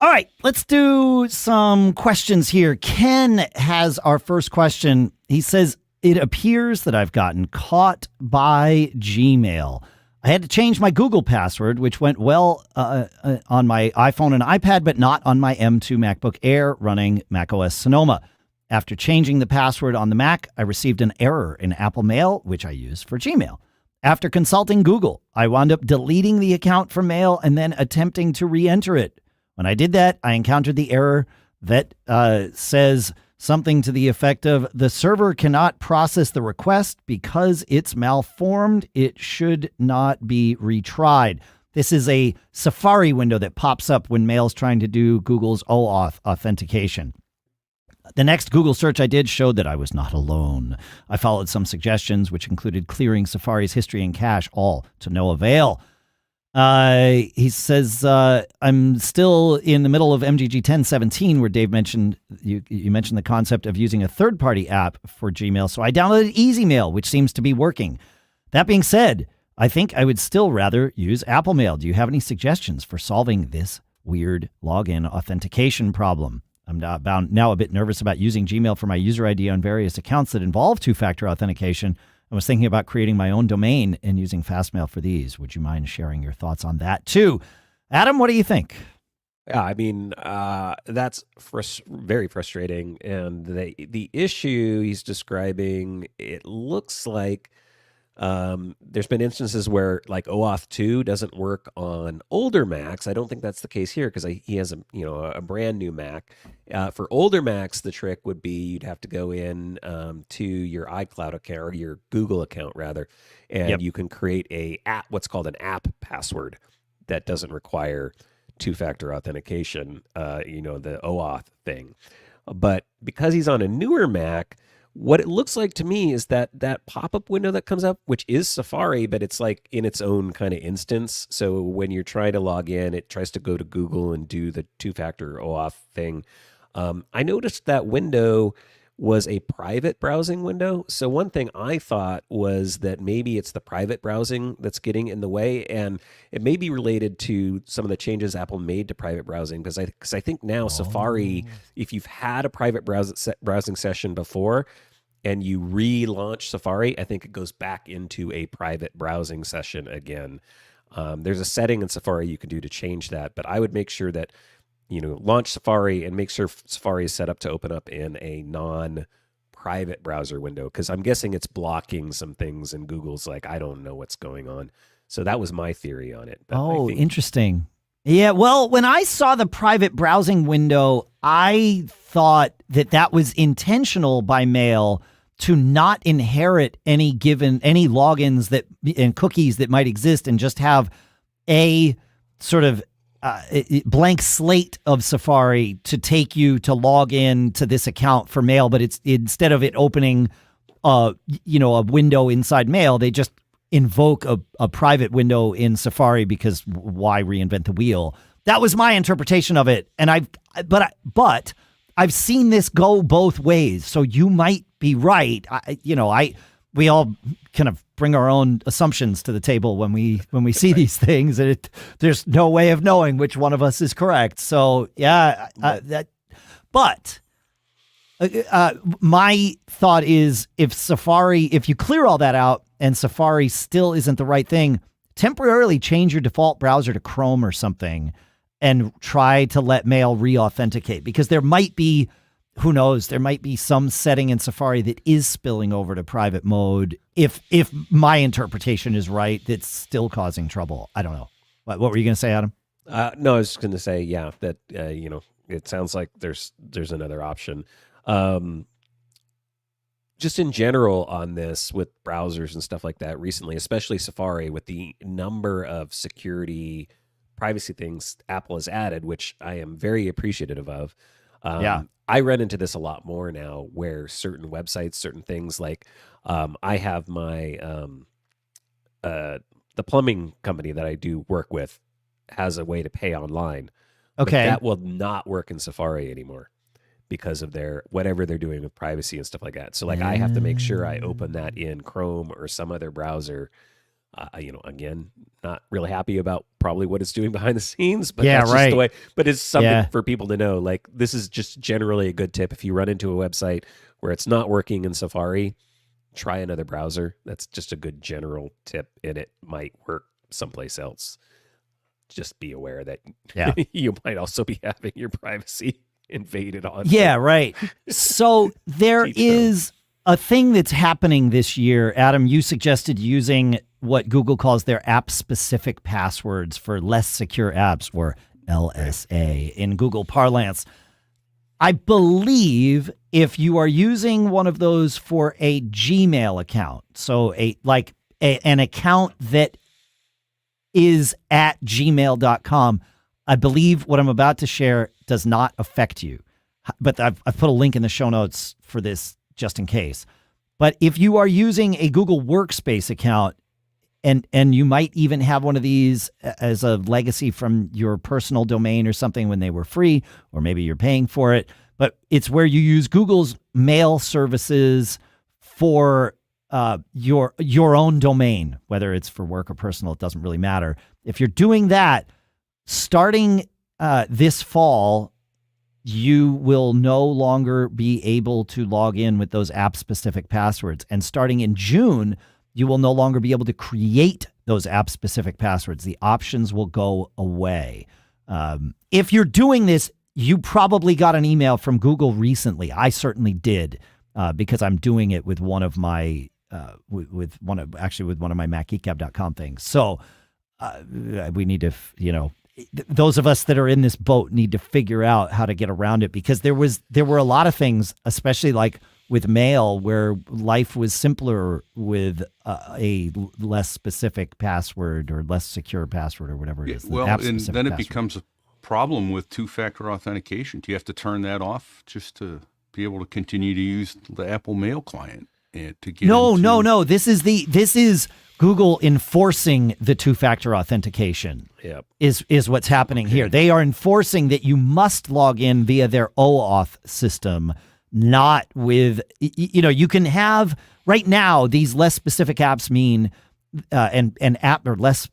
All right, let's do some questions here. Ken has our first question. He says, it appears that I've gotten caught by Gmail. I had to change my Google password, which went well on my iPhone and iPad, but not on my M2 MacBook Air running macOS Sonoma. After changing the password on the Mac, I received an error in Apple Mail, which I use for Gmail. After consulting Google, I wound up deleting the account from Mail and then attempting to re-enter it. When I did that, I encountered the error that says something to the effect of, the server cannot process the request because it's malformed. It should not be retried. This is a Safari window that pops up when Mail's trying to do Google's OAuth authentication. The next Google search I did showed that I was not alone. I followed some suggestions, which included clearing Safari's history and cache, all to no avail. He says, I'm still in the middle of MGG 1017, where Dave mentioned, you mentioned the concept of using a third-party app for Gmail. So I downloaded EasyMail, which seems to be working. That being said, I think I would still rather use Apple Mail. Do you have any suggestions for solving this weird login authentication problem? I'm now a bit nervous about using Gmail for my user ID on various accounts that involve two-factor authentication. I was thinking about creating my own domain and using Fastmail for these. Would you mind sharing your thoughts on that too? Adam, what do you think? Yeah, I mean, that's very frustrating. And the issue he's describing, it looks like there's been instances where like OAuth 2 doesn't work on older Macs. I don't think that's the case here because he has a brand new Mac. For older Macs, the trick would be you'd have to go in to your iCloud account or your Google account rather, and you can create what's called an app password that doesn't require two-factor authentication. The OAuth thing. But because he's on a newer Mac, what it looks like to me is that pop-up window that comes up, which is Safari, but it's like in its own kind of instance. So when you're trying to log in, it tries to go to Google and do the two-factor OAuth thing. I noticed that window was a private browsing window. So one thing I thought was that maybe it's the private browsing that's getting in the way, and it may be related to some of the changes Apple made to private browsing, because I think now Safari, if you've had a private browsing session before, and you relaunch Safari, I think it goes back into a private browsing session again. There's a setting in Safari you can do to change that, but I would make sure that, launch Safari and make sure Safari is set up to open up in a non-private browser window, because I'm guessing it's blocking some things and Google's like, I don't know what's going on. So that was my theory on it. But interesting. Yeah, well, when I saw the private browsing window, I thought that was intentional by Mail to not inherit any logins and cookies that might exist, and just have a sort of blank slate of Safari to take you to log in to this account for Mail. But it's instead of it opening a window inside Mail, they just invoke a private window in Safari, because why reinvent the wheel? That was my interpretation of it. And but I've seen this go both ways. So you might be right. We all kind of bring our own assumptions to the table when we see these things, and there's no way of knowing which one of us is correct. So yeah, my thought is, if you clear all that out and Safari still isn't the right thing, temporarily change your default browser to Chrome or something and try to let Mail re-authenticate, because there might be, who knows, there might be some setting in Safari that is spilling over to private mode. If my interpretation is right, that's still causing trouble. I don't know. What were you going to say, Adam? No, I was just going to say, yeah, that, it sounds like there's another option. Just in general on this with browsers and stuff like that recently, especially Safari, with the number of security privacy things Apple has added, which I am very appreciative of. I run into this a lot more now, where certain websites, certain things like I have my the plumbing company that I do work with has a way to pay online. Okay. But that will not work in Safari anymore, because of whatever they're doing with privacy and stuff like that. So I have to make sure I open that in Chrome or some other browser. Again, not really happy about probably what it's doing behind the scenes, but that's just the way. But it's something for people to know. Like, this is just generally a good tip. If you run into a website where it's not working in Safari, try another browser. That's just a good general tip, and it might work someplace else. Just be aware that you might also be having your privacy invaded on. Yeah, right. So there is a thing that's happening this year. Adam, you suggested using what Google calls their app-specific passwords for less secure apps, or LSA in Google parlance. I believe if you are using one of those for a Gmail account, so an account that is at gmail.com, I believe what I'm about to share does not affect you. But I've put a link in the show notes for this just in case. But if you are using a Google Workspace account, and you might even have one of these as a legacy from your personal domain or something when they were free, or maybe you're paying for it, but it's where you use Google's mail services for your own domain, whether it's for work or personal, it doesn't really matter. If you're doing that, starting this fall, you will no longer be able to log in with those app-specific passwords. And starting in June, you will no longer be able to create those app-specific passwords. The options will go away. If you're doing this, you probably got an email from Google recently. I certainly did, because I'm doing it with one of my with one of my MacGeekGab.com things. So we need to, those of us that are in this boat need to figure out how to get around it, because there were a lot of things, especially like with Mail, where life was simpler with a less specific password or less secure password or whatever it is. Well, and then it becomes a problem with two-factor authentication. Do you have to turn that off just to be able to continue to use the Apple Mail client and to get No. This is Google enforcing the two-factor authentication. Yep. Is what's happening here. They are enforcing that you must log in via their OAuth system, not with, you can have right now these less specific apps mean and app or less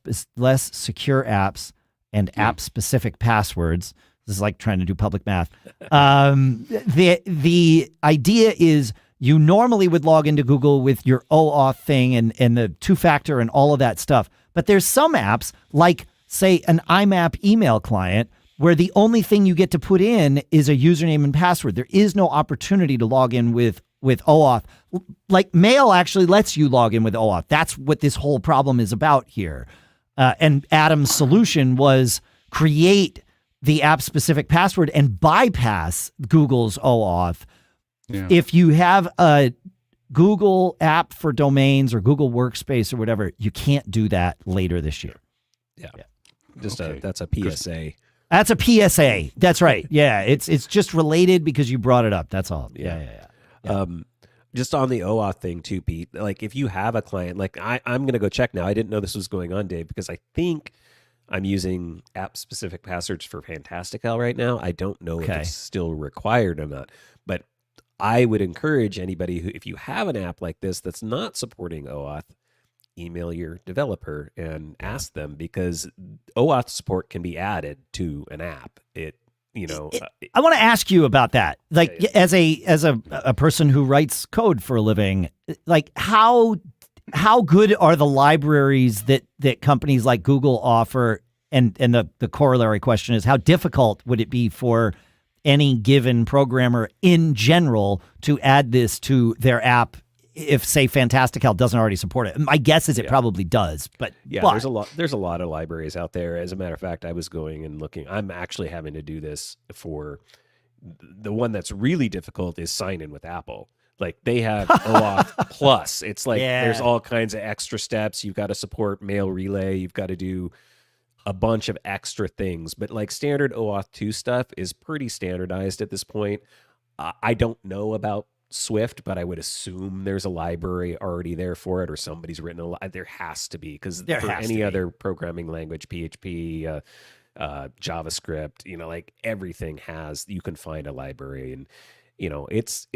secure apps and app specific passwords. This is like trying to do public math. The idea is you normally would log into Google with your OAuth thing and the two-factor and all of that stuff. But there's some apps like, say, an IMAP email client where the only thing you get to put in is a username and password. There is no opportunity to log in with OAuth. Like Mail actually lets you log in with OAuth. That's what this whole problem is about here. And Adam's solution was create the app-specific password and bypass Google's OAuth. Yeah. If you have a Google app for domains or Google Workspace or whatever, you can't do that later this year. Yeah. Just that's a PSA. That's a PSA. That's right. Yeah, it's just related because you brought it up. That's all. Yeah. Just on the OAuth thing too, Pete, like if you have a client, like I'm going to go check now. I didn't know this was going on, Dave, because I think I'm using app-specific passwords for Fantastical right now. I don't know if it's still required or not, but I would encourage anybody who, if you have an app like this that's not supporting OAuth, email your developer and ask them, because OAuth support can be added to an app. I want to ask you about that. Like, as a person who writes code for a living, like how good are the libraries that companies like Google offer? And the corollary question is, how difficult would it be for any given programmer in general to add this to their app if, say, Fantastical doesn't already support it? My guess is it probably does, but there's a lot of libraries out there. As a matter of fact, I was going and looking. I'm actually having to do this for the one that's really difficult is sign in with Apple. Like they have OAuth Plus. It's like there's all kinds of extra steps. You've got to support mail relay. You've got to do a bunch of extra things. But like standard OAuth 2 stuff is pretty standardized at this point. I don't know about Swift, but I would assume there's a library already there for it, or somebody's written there has to be, because for any other programming language, PHP, JavaScript, like everything you can find a library, and it's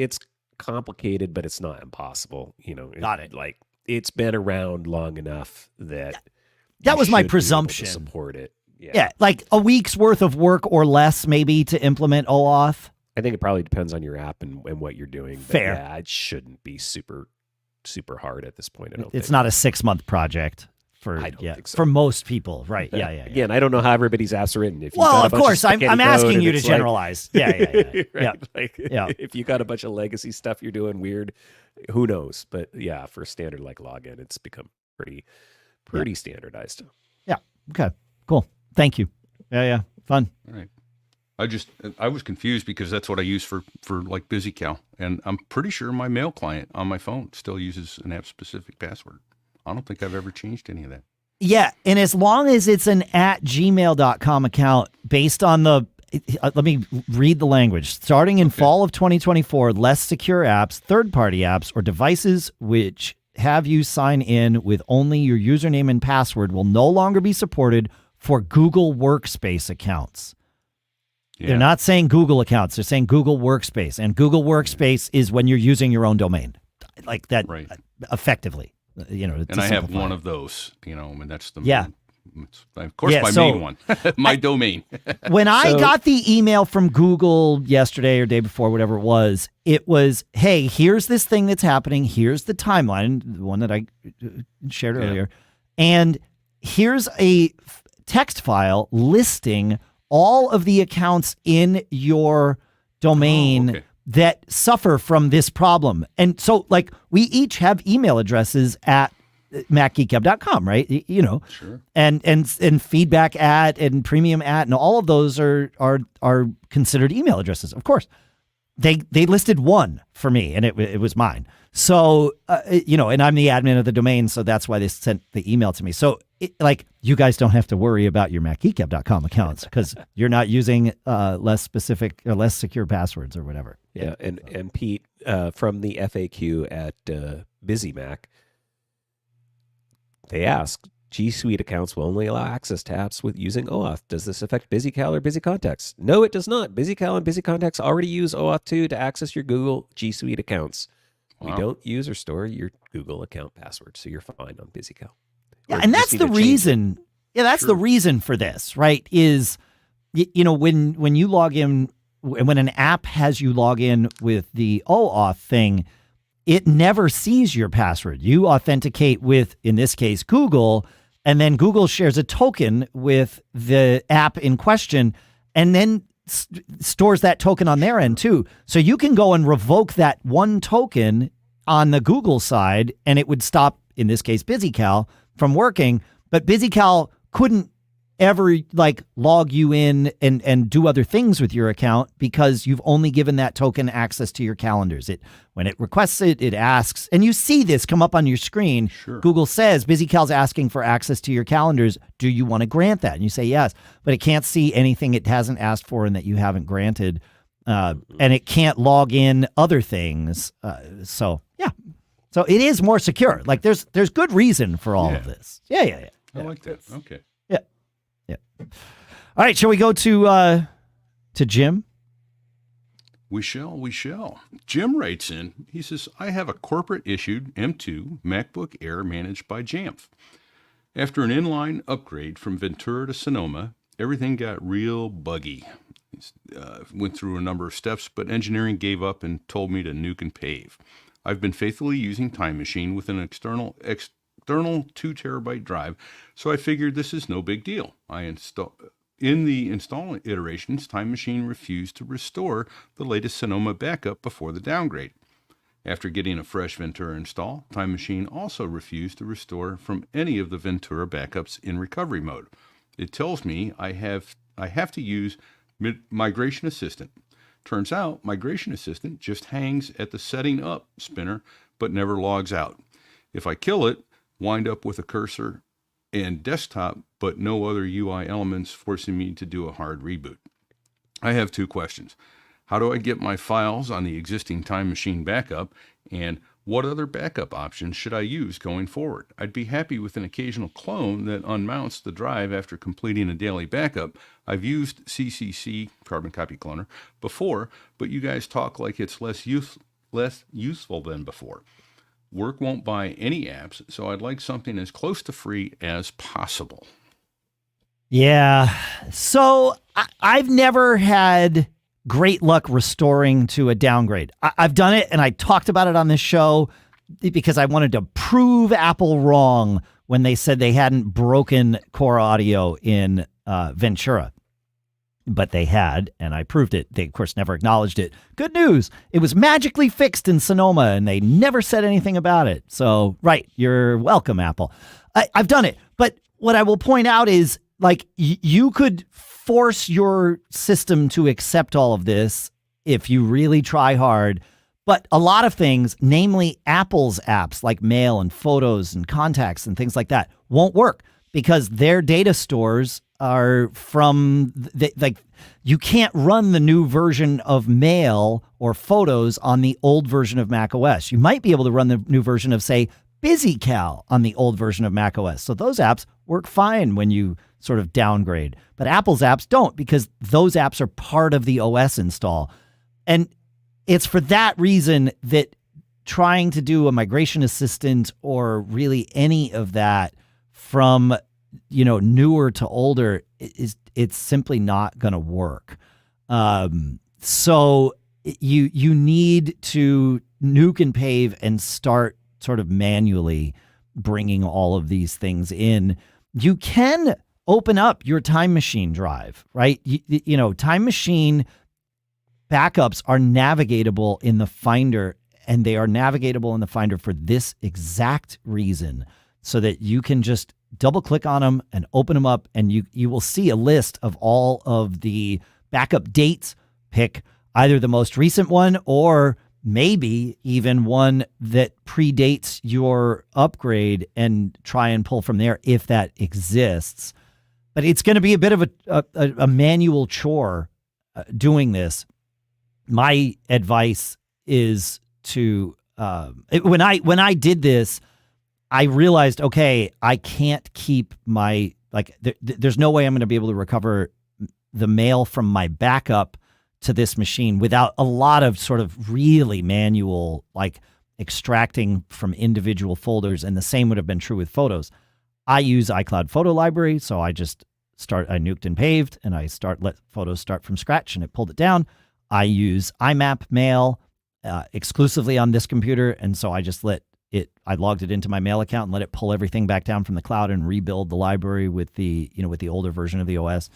complicated, but it's not impossible. Got it. Like it's been around long enough that was my presumption. Support it. Yeah, like a week's worth of work or less, maybe, to implement OAuth. I think it probably depends on your app and what you're doing. But fair. Yeah, it shouldn't be super, super hard at this point. It's not a 6-month project for for most people, right? Yeah. Again, I don't know how everybody's apps are written. Of course, I'm asking you to generalize. Right? Yeah. If you got a bunch of legacy stuff you're doing weird, who knows? But yeah, for standard like login, it's become pretty standardized. Yeah. Okay. Cool. Thank you. Yeah. Fun. All right. I was confused because that's what I use for like BusyCal, and I'm pretty sure my mail client on my phone still uses an app-specific password. I don't think I've ever changed any of that. Yeah, and as long as it's an @gmail.com account based on let me read the language. Starting in fall of 2024, less secure apps, third-party apps, or devices which have you sign in with only your username and password will no longer be supported for Google Workspace accounts. Yeah. They're not saying Google accounts. They're saying Google Workspace. And Google Workspace is when you're using your own domain. Like that, effectively. And I have one of those, and that's the of course my main one, my domain. When I got the email from Google yesterday or day before, whatever it was, hey, here's this thing that's happening. Here's the timeline, the one that I shared earlier. And here's a text file listing all of the accounts in your domain that suffer from this problem. And so, like, we each have email addresses at macgeekgab.com, right? Sure. And feedback at and premium at, and all of those are considered email addresses. Of course, they listed one for me, and it was mine. So, and I'm the admin of the domain, so that's why they sent the email to me. So, you guys don't have to worry about your macgeekgab.com accounts because you're not using less specific or less secure passwords or whatever. Yeah, and Pete from the FAQ at BusyMac, they asked, G Suite accounts will only allow access to apps with using OAuth. Does this affect BusyCal or BusyContacts? No, it does not. BusyCal and BusyContacts already use OAuth 2 to access your Google G Suite accounts. Wow. We don't use or store your Google account password, so you're fine on BusyCal. Yeah, and that's the reason. Yeah, that's the reason for this, right? Is when you log in, when an app has you log in with the OAuth thing, it never sees your password. You authenticate with, in this case, Google, and then Google shares a token with the app in question and then stores that token on their end too. So you can go and revoke that one token on the Google side and it would stop, in this case, BusyCal from working. But BusyCal couldn't ever like log you in and do other things with your account because you've only given that token access to your calendars. When it requests it, it asks, and you see this come up on your screen. Sure. Google says BusyCal's asking for access to your calendars. Do you want to grant that? And you say yes, but it can't see anything it hasn't asked for and that you haven't granted. And it can't log in other things. So it is more secure. Like there's good reason for all of this. Yeah. I like that. Okay. Yeah. All right. Shall we go to Jim? We shall. Jim writes in. He says, I have a corporate issued M2 MacBook Air managed by Jamf. After an inline upgrade from Ventura to Sonoma, everything got real buggy. Went through a number of steps, but engineering gave up and told me to nuke and pave. I've been faithfully using Time Machine with an external 2 terabyte drive, so I figured this is no big deal. In the install iterations, Time Machine refused to restore the latest Sonoma backup before the downgrade. After getting a fresh Ventura install, Time Machine also refused to restore from any of the Ventura backups in recovery mode. It tells me I have to use Migration Assistant. Turns out Migration Assistant just hangs at the setting up spinner but never logs out. If I kill it, wind up with a cursor and desktop, but no other UI elements, forcing me to do a hard reboot. I have 2 questions. How do I get my files on the existing Time Machine backup, and what other backup options should I use going forward? I'd be happy with an occasional clone that unmounts the drive after completing a daily backup. I've used CCC, Carbon Copy Cloner, before, but you guys talk like it's less useful than before. Work won't buy any apps, so I'd like something as close to free as possible. Yeah. So I've never had great luck restoring to a downgrade. I've done it, and I talked about it on this show because I wanted to prove Apple wrong when they said they hadn't broken Core Audio in Ventura. But they had, and I proved it. They, of course, never acknowledged it. Good news. It was magically fixed in Sonoma, and they never said anything about it. So, right, you're welcome, Apple. I've done it. But what I will point out is, like, you could force your system to accept all of this if you really try hard. But a lot of things, namely Apple's apps like Mail and Photos and Contacts and things like that, won't work because their data stores are from, like, you can't run the new version of Mail or Photos on the old version of macOS. You might be able to run the new version of, say, BusyCal on the old version of macOS. So those apps work fine when you sort of downgrade. But Apple's apps don't, because those apps are part of the OS install. And it's for that reason that trying to do a migration assistant or really any of that from, newer to older it's simply not going to work. So you need to nuke and pave and start sort of manually bringing all of these things in. You can open up your Time Machine drive, right? Time Machine backups are navigatable in the Finder, and they are navigatable in the Finder for this exact reason, so that you can just double click on them and open them up, and you will see a list of all of the backup dates. Pick either the most recent one or maybe even one that predates your upgrade and try and pull from there if that exists. But it's going to be a bit of a manual chore doing this. My advice is to when I did this, I realized, okay, I can't keep my, there's no way I'm going to be able to recover the mail from my backup to this machine without a lot of sort of really manual, extracting from individual folders. And the same would have been true with Photos. I use iCloud Photo Library, so I nuked and paved, and let Photos start from scratch, and it pulled it down. I use IMAP Mail exclusively on this computer, and so I just I logged it into my Mail account and let it pull everything back down from the cloud and rebuild the library with the older version of the OS,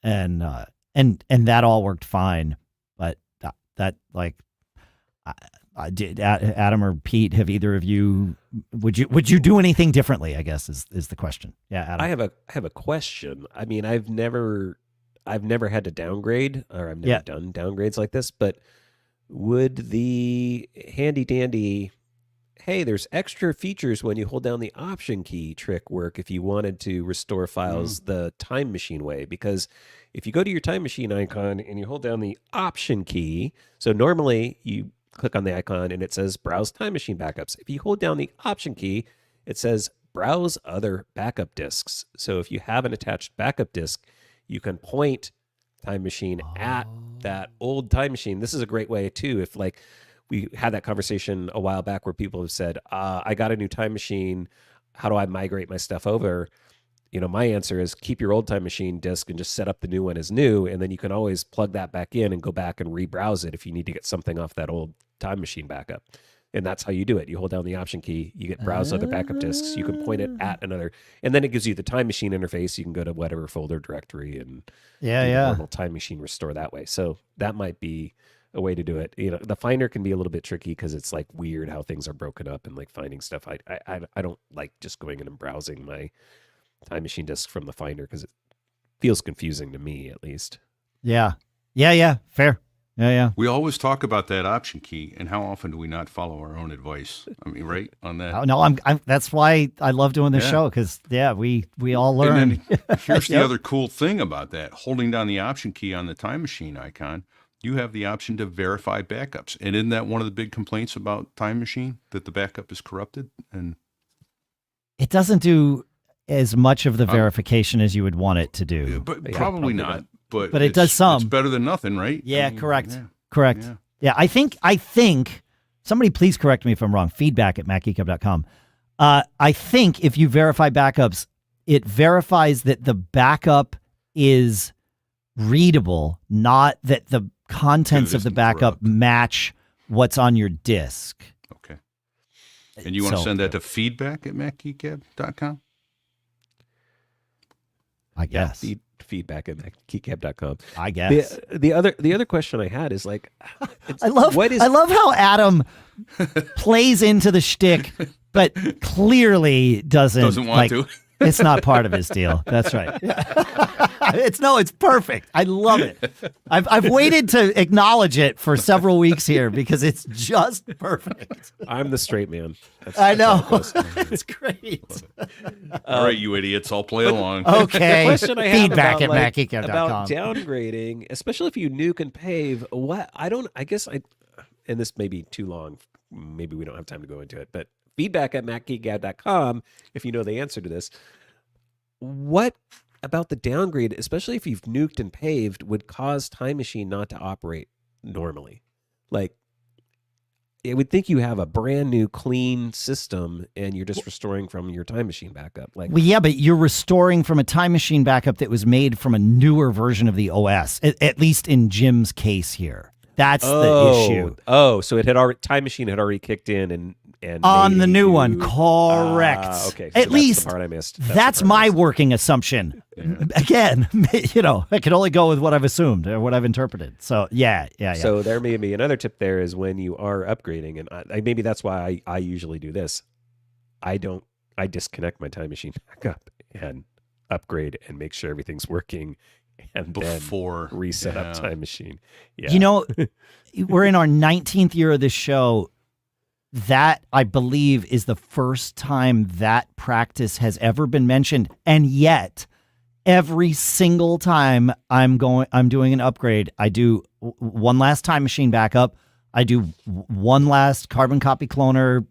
and that all worked fine. But that like, I did Adam or Pete, have either of you would you do anything differently? I guess is the question. Yeah, Adam. I have a question. I mean, I've never had to downgrade, or I've never done downgrades like this, but would the handy dandy, hey, there's extra features when you hold down the Option key trick work if you wanted to restore files the Time Machine way? Because if you go to your Time Machine icon and you hold down the Option key, so normally you click on the icon and it says Browse Time Machine Backups. If you hold down the Option key, it says Browse Other Backup Disks. So if you have an attached backup disk, you can point Time Machine at that old Time Machine. This is a great way too. If like we had that conversation a while back where people have said, I got a new Time Machine. How do I migrate my stuff over? My answer is keep your old Time Machine disk and just set up the new one as new. And then you can always plug that back in and go back and rebrowse it if you need to get something off that old Time Machine backup. And that's how you do it. You hold down the Option key, you get Browse Other Backup Disks. You can point it at another, and then it gives you the Time Machine interface. You can go to whatever folder directory and normal Time Machine restore that way. So that might be a way to do it. The Finder can be a little bit tricky because it's like weird how things are broken up and like finding stuff. I don't like just going in and browsing my Time Machine disk from the Finder because it feels confusing to me, at least. Yeah. Fair. Yeah. We always talk about that Option key, and how often do we not follow our own advice? I mean, right on that. Oh, no, I'm that's why I love doing this show, because we all learn. And then here's the other cool thing about that: holding down the Option key on the Time Machine icon, you have the option to verify backups. And isn't that one of the big complaints about Time Machine, that the backup is corrupted? And it doesn't do as much of the verification as you would want it to do. But probably not. But it does some. It's better than nothing, right? Yeah, I mean, correct. Yeah, I think somebody please correct me if I'm wrong. Feedback@macgeekgab.com. I think if you verify backups, it verifies that the backup is readable, not that the contents of the backup match what's on your disk. Okay. And you want to send that to feedback@macgeekgab.com? I guess. Feedback@geekgab.com. I guess. The other question I had is like, I love how Adam plays into the shtick, but clearly doesn't want to. It's not part of his deal. That's right. It's perfect. I love it. I've waited to acknowledge it for several weeks here because it's just perfect. I'm the straight man. I know. It's great. All right, you idiots. I'll play along. Okay. The question I have Feedback about, at macgeekgab.com. About downgrading, especially if you nuke and pave, and this may be too long. Maybe we don't have time to go into it, but feedback@macgeekgab.com, if you know the answer to this. What about the downgrade, especially if you've nuked and paved, would cause Time Machine not to operate normally? Like, I would think you have a brand new clean system and you're just restoring from your Time Machine backup. Like, well, yeah, but you're restoring from a Time Machine backup that was made from a newer version of the OS, at least in Jim's case here. That's the issue. Oh, so Time Machine had already kicked in and on the new one, correct. Okay, so at least the part I missed. That's my working assumption. Yeah. Again, I can only go with what I've assumed or what I've interpreted. So yeah. So there may be another tip there is when you are upgrading, and maybe that's why I usually do this. I disconnect my Time Machine backup and upgrade and make sure everything's working. And before then reset up Time Machine. Yeah. We're in our 19th year of this show. That, I believe, is the first time that practice has ever been mentioned. And yet, every single time I'm doing an upgrade, I do one last Time Machine backup. I do one last carbon copy cloner,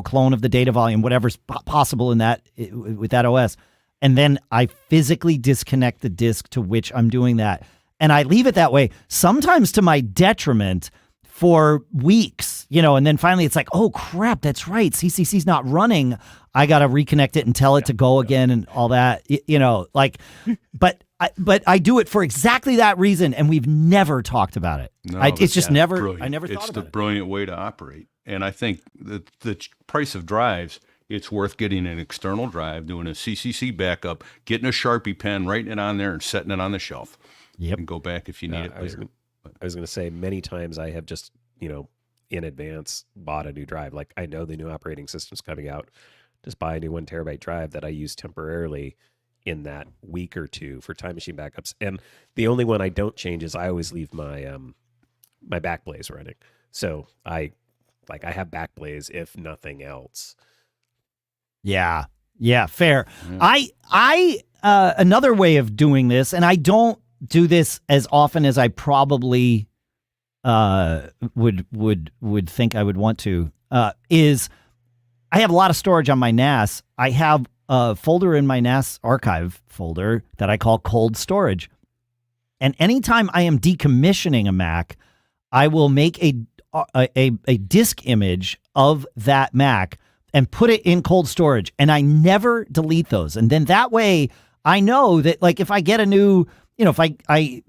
clone of the data volume, whatever's possible in that with that OS. And then I physically disconnect the disk to which I'm doing that. And I leave it that way, sometimes to my detriment, for weeks, and then finally it's like, oh crap, that's right, CCC's not running. I got to reconnect it and tell it to go again and all that, but but I do it for exactly that reason, and we've never talked about it. No, It's just never. brilliant. I never thought It's about the it. brilliant way to operate. And I think the price of drives, it's worth getting an external drive, doing a CCC backup, getting a Sharpie pen, writing it on there, and setting it on the shelf. Yep. And go back if you need it I was later. going to say many times I have just, in advance bought a new drive. Like I know the new operating system's coming out. Just buy a new 1 terabyte drive that I use temporarily in that week or two for Time Machine backups. And the only one I don't change is I always leave my my Backblaze running. So I have Backblaze if nothing else. Yeah. Yeah, fair. Yeah. I another way of doing this, and I don't do this as often as I probably would think I would want to, is I have a lot of storage on my NAS. I have a folder in my NAS archive folder that I call cold storage. And anytime I am decommissioning a Mac, I will make a disk image of that Mac and put it in cold storage. And I never delete those. And then that way I know that, like, if I get a new, if I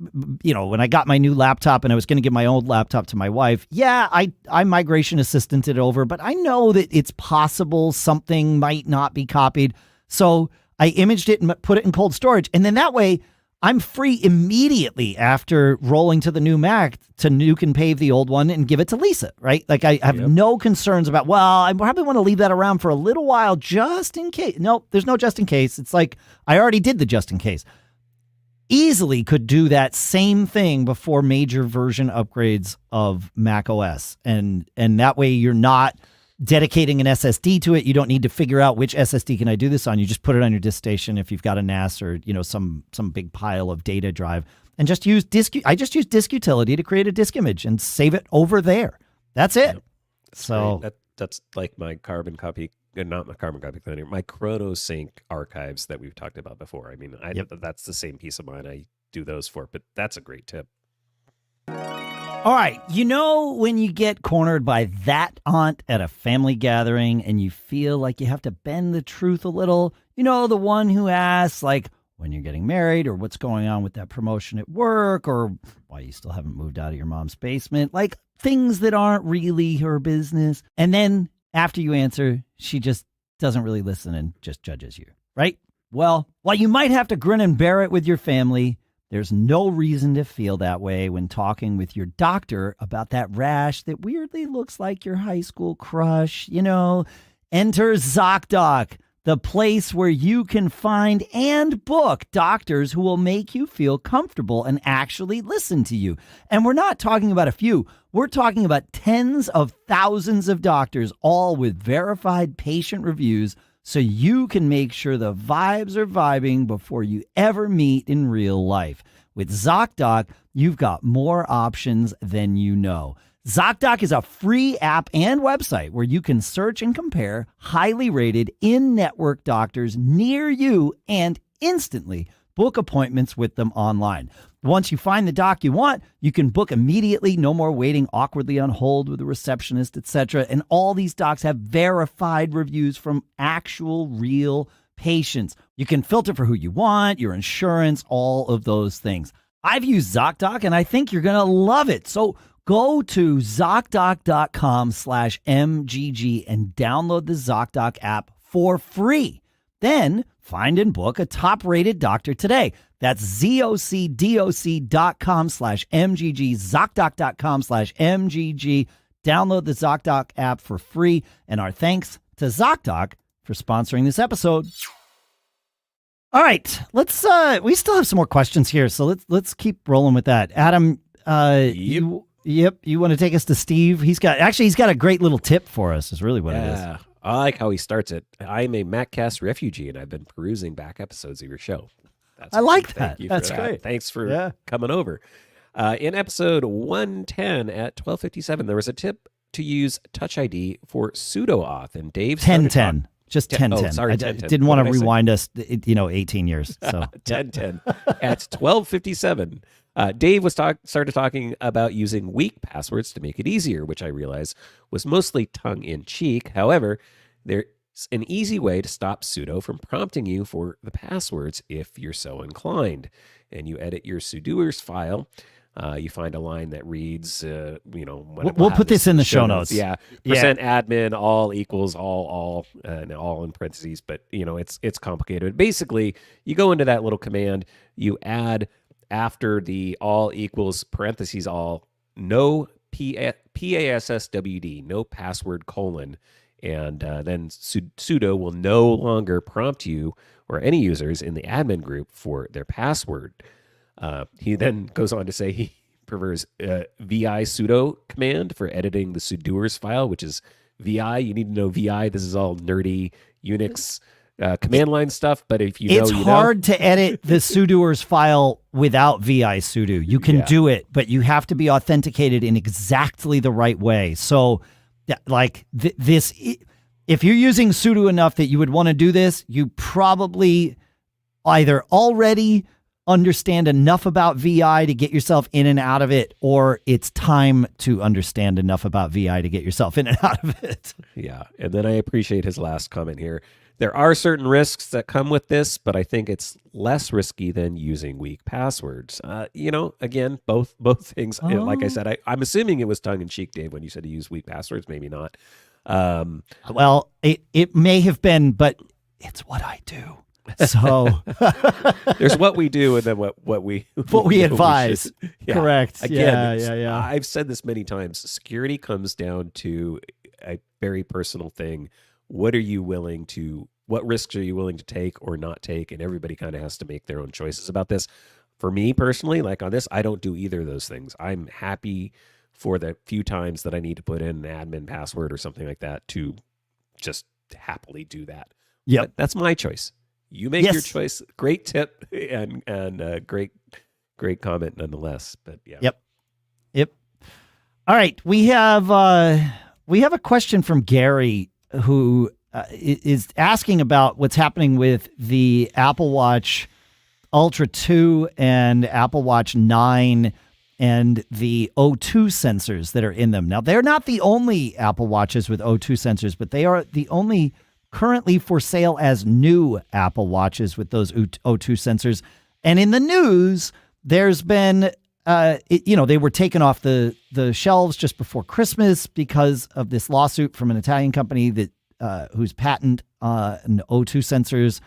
when I got my new laptop and I was going to give my old laptop to my wife, I migration assistanted it over, but I know that it's possible something might not be copied. So I imaged it and put it in cold storage. And then that way I'm free immediately after rolling to the new Mac to nuke and pave the old one and give it to Lisa, right? Like I have no concerns about, I probably want to leave that around for a little while just in case. No, there's no just in case. It's like I already did the just in case. Easily could do that same thing before major version upgrades of macOS. And that way you're not dedicating an SSD to it. You don't need to figure out which SSD can I do this on. You just put it on your disk station if you've got a NAS or, some big pile of data drive, and just use disk. I just use disk utility to create a disk image and save it over there. That's it. Yep. So that's like my carbon copy, not my carbon copy cleaner, my ChronoSync archives that we've talked about before. I mean, that's the same piece of mine I do those for, but that's a great tip. all right. When you get cornered by that aunt at a family gathering and you feel like you have to bend the truth a little, the one who asks, like, when you're getting married or what's going on with that promotion at work or why you still haven't moved out of your mom's basement, like things that aren't really her business. And then after you answer, she just doesn't really listen and just judges you, right? Well, while you might have to grin and bear it with your family, there's no reason to feel that way when talking with your doctor about that rash that weirdly looks like your high school crush. Enter Zocdoc, the place where you can find and book doctors who will make you feel comfortable and actually listen to you. And we're not talking about a few. We're talking about tens of thousands of doctors, all with verified patient reviews, so you can make sure the vibes are vibing before you ever meet in real life. With Zocdoc, you've got more options than you know. Zocdoc is a free app and website where you can search and compare highly rated in-network doctors near you and instantly book appointments with them online. Once you find the doc you want, you can book immediately, no more waiting awkwardly on hold with a receptionist, etc. And all these docs have verified reviews from actual real patients. You can filter for who you want, your insurance, all of those things. I've used Zocdoc and I think you're going to love it. So go to Zocdoc.com/MGG and download the Zocdoc app for free. Then find and book a top-rated doctor today. That's ZocDoc.com/MGG, Zocdoc.com/MGG. Download the Zocdoc app for free. And our thanks to Zocdoc for sponsoring this episode. All right, let's we still have some more questions here, so let's keep rolling with that. Adam, you want to take us to Steve? He's got a great little tip for us, is really what it is. I like how he starts it. I'm a MacCast refugee, and I've been perusing back episodes of your show. I like that. Thank you That's for that. great. Thanks for coming over. In episode 110 at 12:57, there was a tip to use Touch ID for sudo auth, and Dave 1010. Just 1010. Oh, sorry, I 1010. didn't want to What did I say? rewind us, 18 years. So 1010 at 12:57. Dave started talking about using weak passwords to make it easier, which I realized was mostly tongue-in-cheek. However, there It's an easy way to stop sudo from prompting you for the passwords if you're so inclined. And you edit your sudoers file. You find a line that reads, We'll put this in the show notes. Yeah. %admin, all equals all, and all in parentheses. But, it's complicated. Basically, you go into that little command, you add after the all equals parentheses all, no PASSWD, no password colon. And then sudo will no longer prompt you or any users in the admin group for their password. He then goes on to say he prefers vi sudo command for editing the sudoers file, which is vi. You need to know vi. This is all nerdy Unix command line stuff. But if you know, it's hard to edit the sudoers file without vi sudo. You can do it, but you have to be authenticated in exactly the right way. So, this, if you're using sudo enough that you would want to do this, you probably either already understand enough about VI to get yourself in and out of it, or it's time to understand enough about VI to get yourself in and out of it. Yeah. And then I appreciate his last comment here. There are certain risks that come with this, but I think it's less risky than using weak passwords. Again, both things. Like I said, I'm assuming it was tongue in cheek, Dave, when you said to use weak passwords. Maybe not. Well, it may have been, but it's what I do. So there's what we do and then what we advise. Correct. Again, yeah. I've said this many times. Security comes down to a very personal thing. What risks are you willing to take or not take? And everybody kind of has to make their own choices about this. For me personally, like on this, I don't do either of those things. I'm happy for the few times that I need to put in an admin password or something like that to just happily do that. Yeah, that's my choice. You make your choice. Great tip and great comment nonetheless. But yeah. Yep. All right, we have a question from Gary who is asking about what's happening with the Apple Watch Ultra 2 and Apple Watch 9 and the O2 sensors that are in them. Now, they're not the only Apple Watches with O2 sensors, but they are the only currently for sale as new Apple Watches with those O2 sensors. And in the news, there's been, they were taken off the shelves just before Christmas because of this lawsuit from an Italian company that whose patent on O2 sensors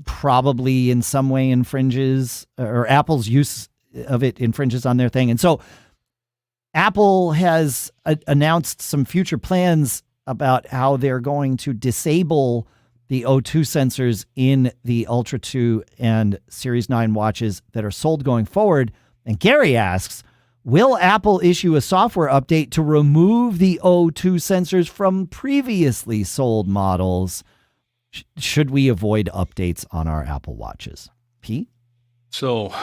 probably in some way infringes, or Apple's use of it infringes on their thing. And so Apple has announced some future plans about how they're going to disable the O2 sensors in the Ultra 2 and Series 9 watches that are sold going forward. And Gary asks, will Apple issue a software update to remove the O2 sensors from previously sold models? Should we avoid updates on our Apple Watches? Pete? So,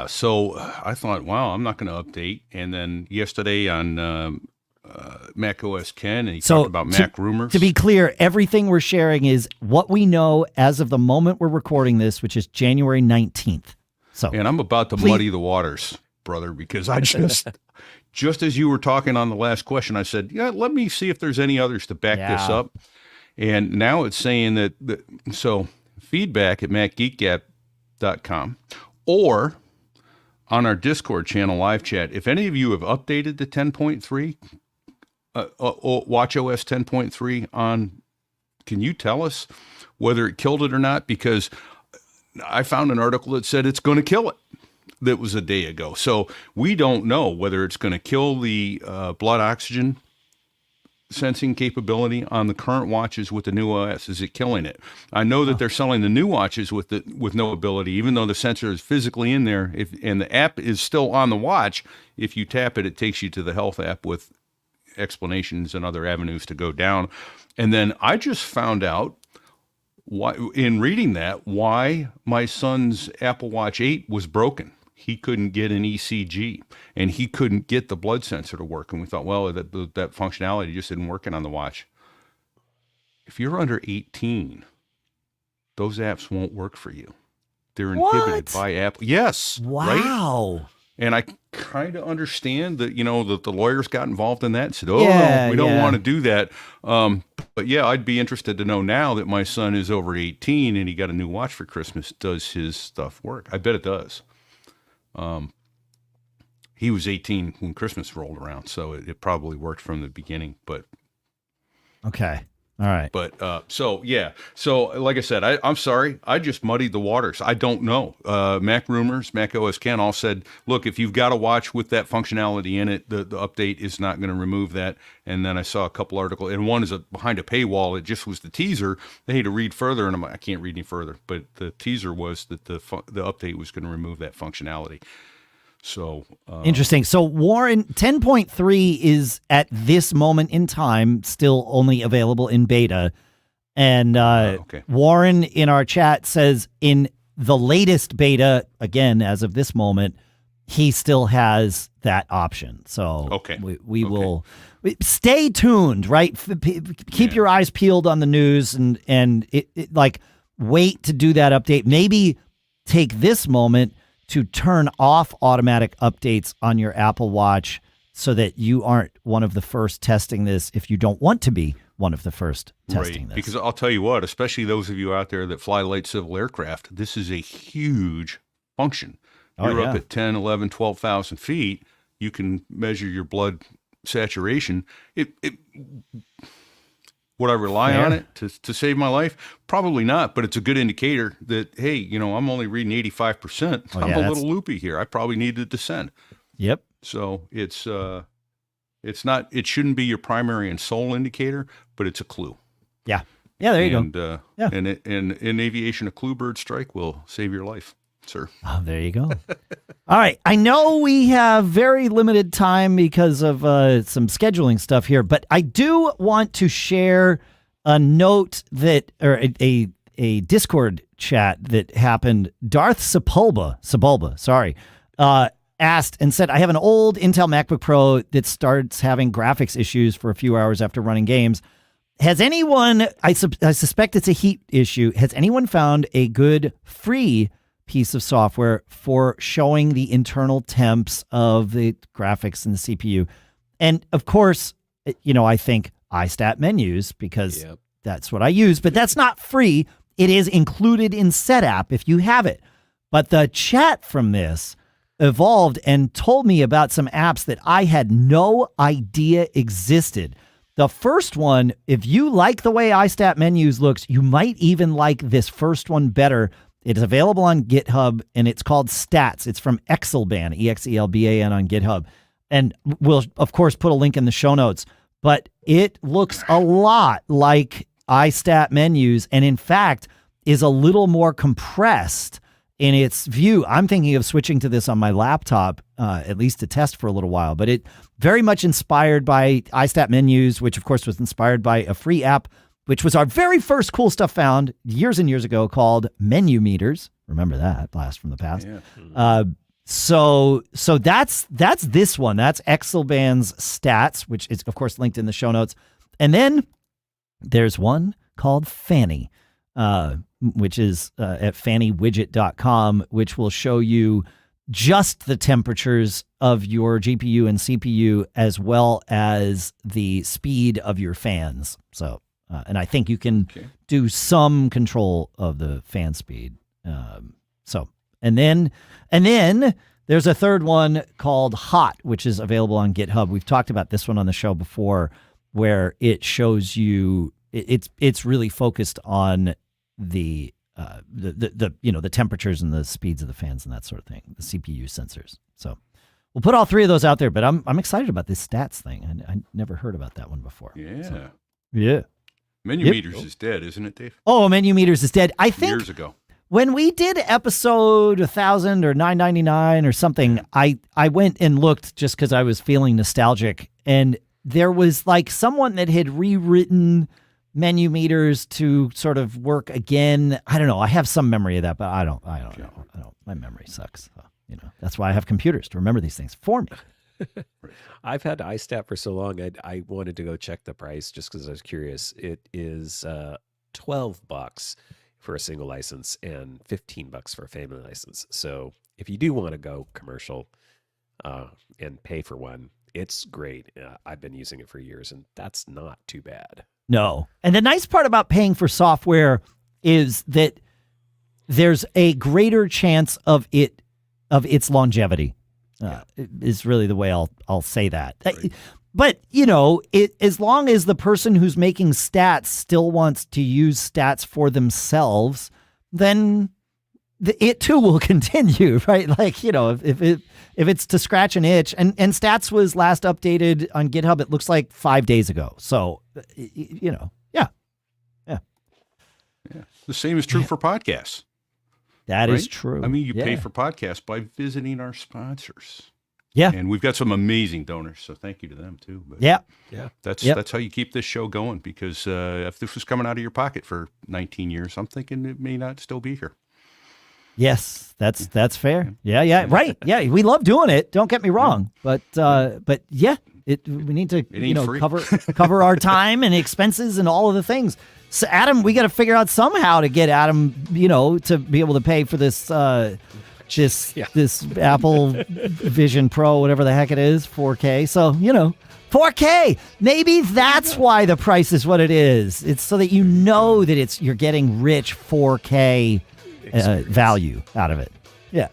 So I thought, wow, I'm not going to update. And then yesterday on macOS Ken, and he talked about Mac rumors. To be clear, everything we're sharing is what we know as of the moment we're recording this, which is January 19th. And I'm about to muddy the waters, brother, because I just as you were talking on the last question, I said, let me see if there's any others to back this up. And now it's saying that feedback at macgeekgab.com or on our Discord channel live chat, if any of you have updated the 10.3, watchOS 10.3 on, can you tell us whether it killed it or not? Because I found an article that said it's going to kill it. That was a day ago. So we don't know whether it's going to kill the blood oxygen sensing capability on the current watches with the new OS. Is it killing it? I know that they're selling the new watches with no ability, even though the sensor is physically in there. And the app is still on the watch. If you tap it, it takes you to the health app with explanations and other avenues to go down. And then I just found out in reading that why my son's Apple Watch 8 was broken. He couldn't get an ECG, and he couldn't get the blood sensor to work. And we thought, well, that functionality just isn't working on the watch. If you're under 18, those apps won't work for you. They're inhibited by Apple. Yes. Wow. Right? And I kind of understand that, that the lawyers got involved in that and said, oh, Yeah, no, we don't yeah. want to do that. But yeah, I'd be interested to know now that my son is over 18 and he got a new watch for Christmas. Does his stuff work? I bet it does. He was 18 when Christmas rolled around, so it probably worked from the beginning. But Okay. All right. But so like I said, I'm sorry, I just muddied the waters. I don't know. Mac Rumors, macOS Ken all said, look, if you've got a watch with that functionality in it, the update is not going to remove that. And then I saw a couple articles, and one is behind a paywall. It just was the teaser. They had to read further, and I'm like, I can't read any further. But the teaser was that the update was going to remove that functionality. So Interesting. So Warren 10.3 is at this moment in time still only available in beta. And okay. Warren in our chat says in the latest beta, again, as of this moment, he still has that option. So okay. we will stay tuned, right? Keep your eyes peeled on the news and it like wait to do that update. Maybe take this moment to turn off automatic updates on your Apple Watch so that you aren't one of the first testing this if you don't want to be one of the first testing this. Because I'll tell you what, especially those of you out there that fly light civil aircraft, this is a huge function. You're up at 10, 11, 12,000 feet. You can measure your blood saturation. Would I rely on it to save my life? Probably not, but it's a good indicator that, hey, I'm only reading 85%. I'm a little loopy here. I probably need to descend. Yep. So it shouldn't be your primary and sole indicator, but it's a clue. Yeah. Yeah, there you go. And in aviation, a clue bird strike will save your life, sir. Oh, there you go. All right. I know we have very limited time because of some scheduling stuff here, but I do want to share a note or a Discord chat that happened. DarthSebulba, asked and said, I have an old Intel MacBook Pro that starts having graphics issues for a few hours after running games. Has anyone, I suspect it's a heat issue, has anyone found a good free piece of software for showing the internal temps of the graphics and the CPU? And of course, I think iStat menus because that's what I use, but that's not free. It is included in SetApp if you have it. But the chat from this evolved and told me about some apps that I had no idea existed. The first one, if you like the way iStat menus looks, you might even like this first one better. It is available on GitHub, and it's called Stats. It's from Exelban, Exelban on GitHub. And we'll, of course, put a link in the show notes. But it looks a lot like iStat menus, and in fact, is a little more compressed in its view. I'm thinking of switching to this on my laptop, at least to test for a little while. But it very much inspired by iStat menus, which, of course, was inspired by a free app, which was our very first cool stuff found years and years ago called Menu Meters. Remember that, blast from the past. Yeah. So that's this one. That's Exelban's Stats, which is, of course, linked in the show notes. And then there's one called Fanny, which is at fannywidget.com, which will show you just the temperatures of your GPU and CPU as well as the speed of your fans. So, and I think you can do some control of the fan speed. And then there's a third one called Hot, which is available on GitHub. We've talked about this one on the show before, where it shows you it's really focused on the temperatures and the speeds of the fans and that sort of thing, the CPU sensors. So we'll put all three of those out there. But I'm excited about this Stats thing. I never heard about that one before. Yeah. So, yeah. Menu Meters is dead, isn't it, Dave? Oh, Menu Meters is dead. I think years ago. When we did episode 1000 or 999 or something, I went and looked just because I was feeling nostalgic, and there was like someone that had rewritten Menu Meters to sort of work again. I don't know. I have some memory of that, but I don't know. My memory sucks. So, that's why I have computers to remember these things for me. I've had iStat for so long. I wanted to go check the price just because I was curious. It is $12 for a single license and $15 for a family license. So if you do want to go commercial, and pay for one. It's great. I've been using it for years, and that's not too bad. No. And the nice part about paying for software is that there's a greater chance of its longevity. Is really the way I'll say that. Right. But, as long as the person who's making stats still wants to use stats for themselves, then it too will continue, right? Like, if it's to scratch an itch, and stats was last updated on GitHub, it looks like 5 days ago. So, yeah. The same is true for podcasts. That is true. I mean, you pay for podcasts by visiting our sponsors. Yeah. And we've got some amazing donors, so thank you to them too. But yeah. That's how you keep this show going, because if this was coming out of your pocket for 19 years, I'm thinking it may not still be here. Yes, that's fair. Yeah, right. Yeah, we love doing it. Don't get me wrong, but yeah, we need to cover our time and expenses and all of the things. So Adam, we got to figure out somehow to get Adam, to be able to pay for this this Apple Vision Pro, whatever the heck it is, 4K. So 4K. Maybe that's why the price is what it is. It's so that that you're getting rich 4K. Value out of it. Yeah.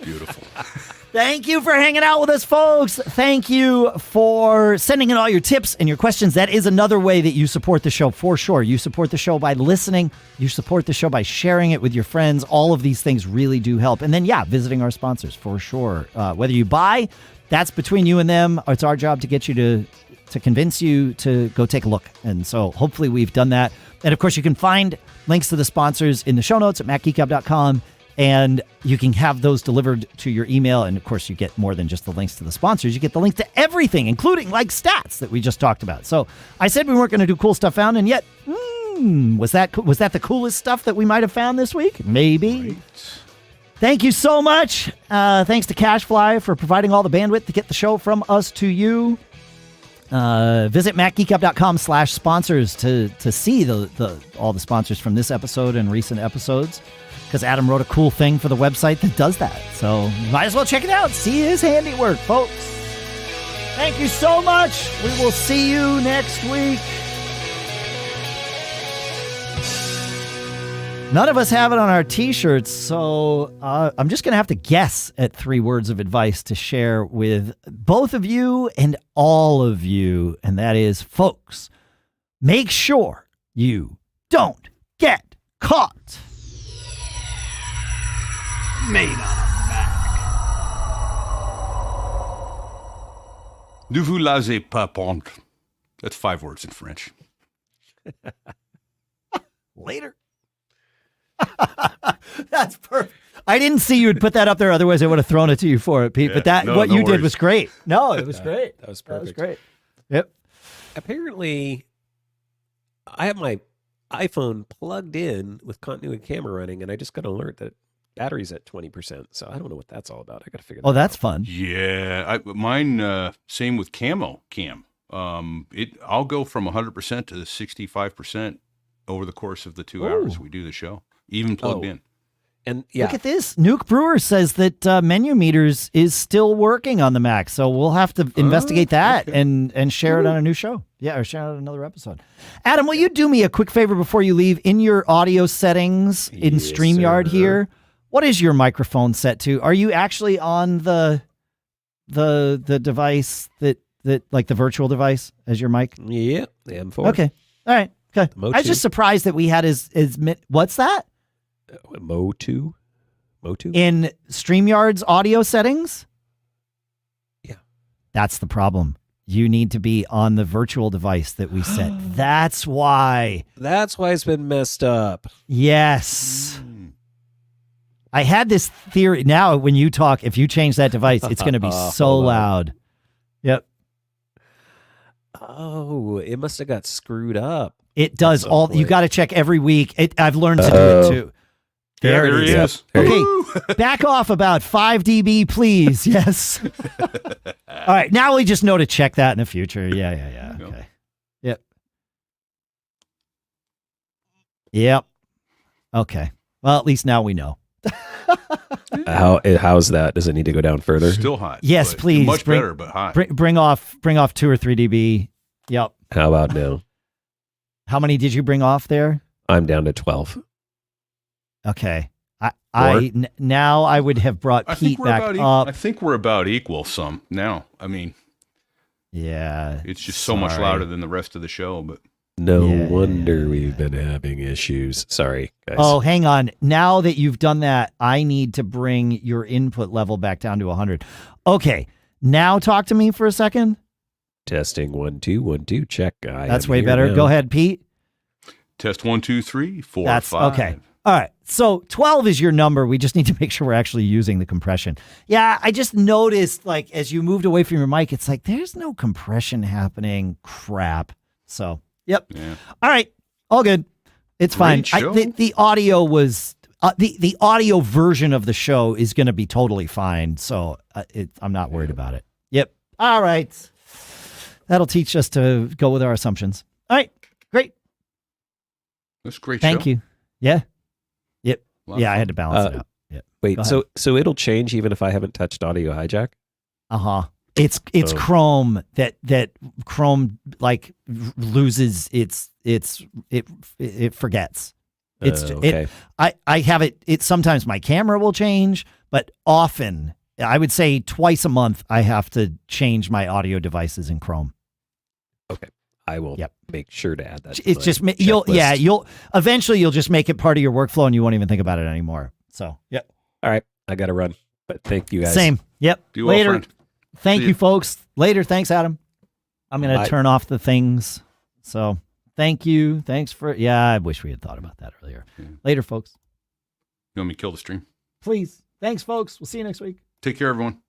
Beautiful. Thank you for hanging out with us, folks. Thank you for sending in all your tips and your questions. That is another way that you support the show, for sure. You support the show by listening. You support the show by sharing it with your friends. All of these things really do help. And then, visiting our sponsors, for sure. Whether you buy, that's between you and them. It's our job to get you to convince you to go take a look. And so hopefully we've done that. And of course, you can find links to the sponsors in the show notes at macgeekgab.com, and you can have those delivered to your email. And of course, you get more than just the links to the sponsors. You get the link to everything, including like stats that we just talked about. So I said we weren't going to do cool stuff found, and yet, was that the coolest stuff that we might have found this week? Maybe. Right. Thank you so much. Thanks to CashFly for providing all the bandwidth to get the show from us to you. Visit macgeekup.com/sponsors to see all the sponsors from this episode and recent episodes, because Adam wrote a cool thing for the website that does that. So you might as well check it out. See his handiwork, folks. Thank you so much. We will see you next week. None of us have it on our t-shirts, so I'm just going to have to guess at 3 words of advice to share with both of you and all of you. And that is, folks, make sure you don't get caught. Made on a Mac. Ne vous laissez pas prendre. That's 5 words in French. Later. That's perfect. I didn't see you would put that up there. Otherwise, I would have thrown it to you for it, Pete. But what you did was great. No, it was great. That was perfect. That was great. Yep. Apparently, I have my iPhone plugged in with continuity camera running, and I just got an alert that battery's at 20%. So I don't know what that's all about. I got to figure that out. Oh, that's fun. Yeah. Mine, same with Camo Cam. I'll go from 100% to 65% over the course of the 2 hours we do the show. Even plugged in. And look at this. Nuke Brewer says that Menu Meters is still working on the Mac. So we'll have to investigate that and share it on a new show. Yeah, or share it on another episode. Adam, will you do me a quick favor before you leave? In your audio settings in StreamYard here, what is your microphone set to? Are you actually on the device that like the virtual device as your mic? Yeah, the M4. Okay. All right. Okay. I was just surprised that we had his what's that? Mo2? In StreamYard's audio settings? Yeah. That's the problem. You need to be on the virtual device that we set. That's why. That's why it's been messed up. Yes. I had this theory. Now, when you talk, if you change that device, it's going to be so loud. Yep. Oh, it must have got screwed up. It does. You got to check every week. I've learned to do it too. There he is. Okay, back off about 5 dB, please. Yes. All right, now we just know to check that in the future. Yeah. Okay. Yep. Okay. Well, at least now we know. How's that? Does it need to go down further? Still hot. Yes, but please. Much better, but hot. Bring off 2 or 3 dB. Yep. How about now? How many did you bring off there? I'm down to 12. Okay. Now I would have brought Pete back up. I think we're about equal some now. I mean, yeah, it's just so much louder than the rest of the show. But no wonder we've been having issues. Sorry, guys. Oh, hang on. Now that you've done that, I need to bring your input level back down to 100. Okay. Now talk to me for a second. Testing 1 2 1 2. Check. That's way better. Now. Go ahead, Pete. Test 1 2 3 4 That's 5. Okay. All right. So 12 is your number. We just need to make sure we're actually using the compression. Yeah, I just noticed, like, as you moved away from your mic, it's like there's no compression happening. Crap. So, yep. Yeah. All right. All good. It's Great fine. show. The audio was the audio version of the show is going to be totally fine. So I'm not worried about it. Yep. All right. That'll teach us to go with our assumptions. All right. Great. That's a great. Thank you. Yeah. Yep. Yeah, I had to fun. balance it out. Yep. Wait, so it'll change even if I haven't touched audio hijack? Uh-huh. It's Chrome that Chrome like loses it forgets. Okay. I have it sometimes my camera will change, but often I would say twice a month I have to change my audio devices in Chrome. Okay. I will make sure to add that. To it's just you'll eventually just make it part of your workflow and you won't even think about it anymore. So, yep. All right, I got to run. But thank you guys. Same. Yep. Be well, Later. friend. Thank you, folks. Later. Thanks, Adam. I'm going to turn off the things. So, thank you. Thanks for I wish we had thought about that earlier. Yeah. Later, folks. You want me to kill the stream? Please. Thanks, folks. We'll see you next week. Take care, everyone.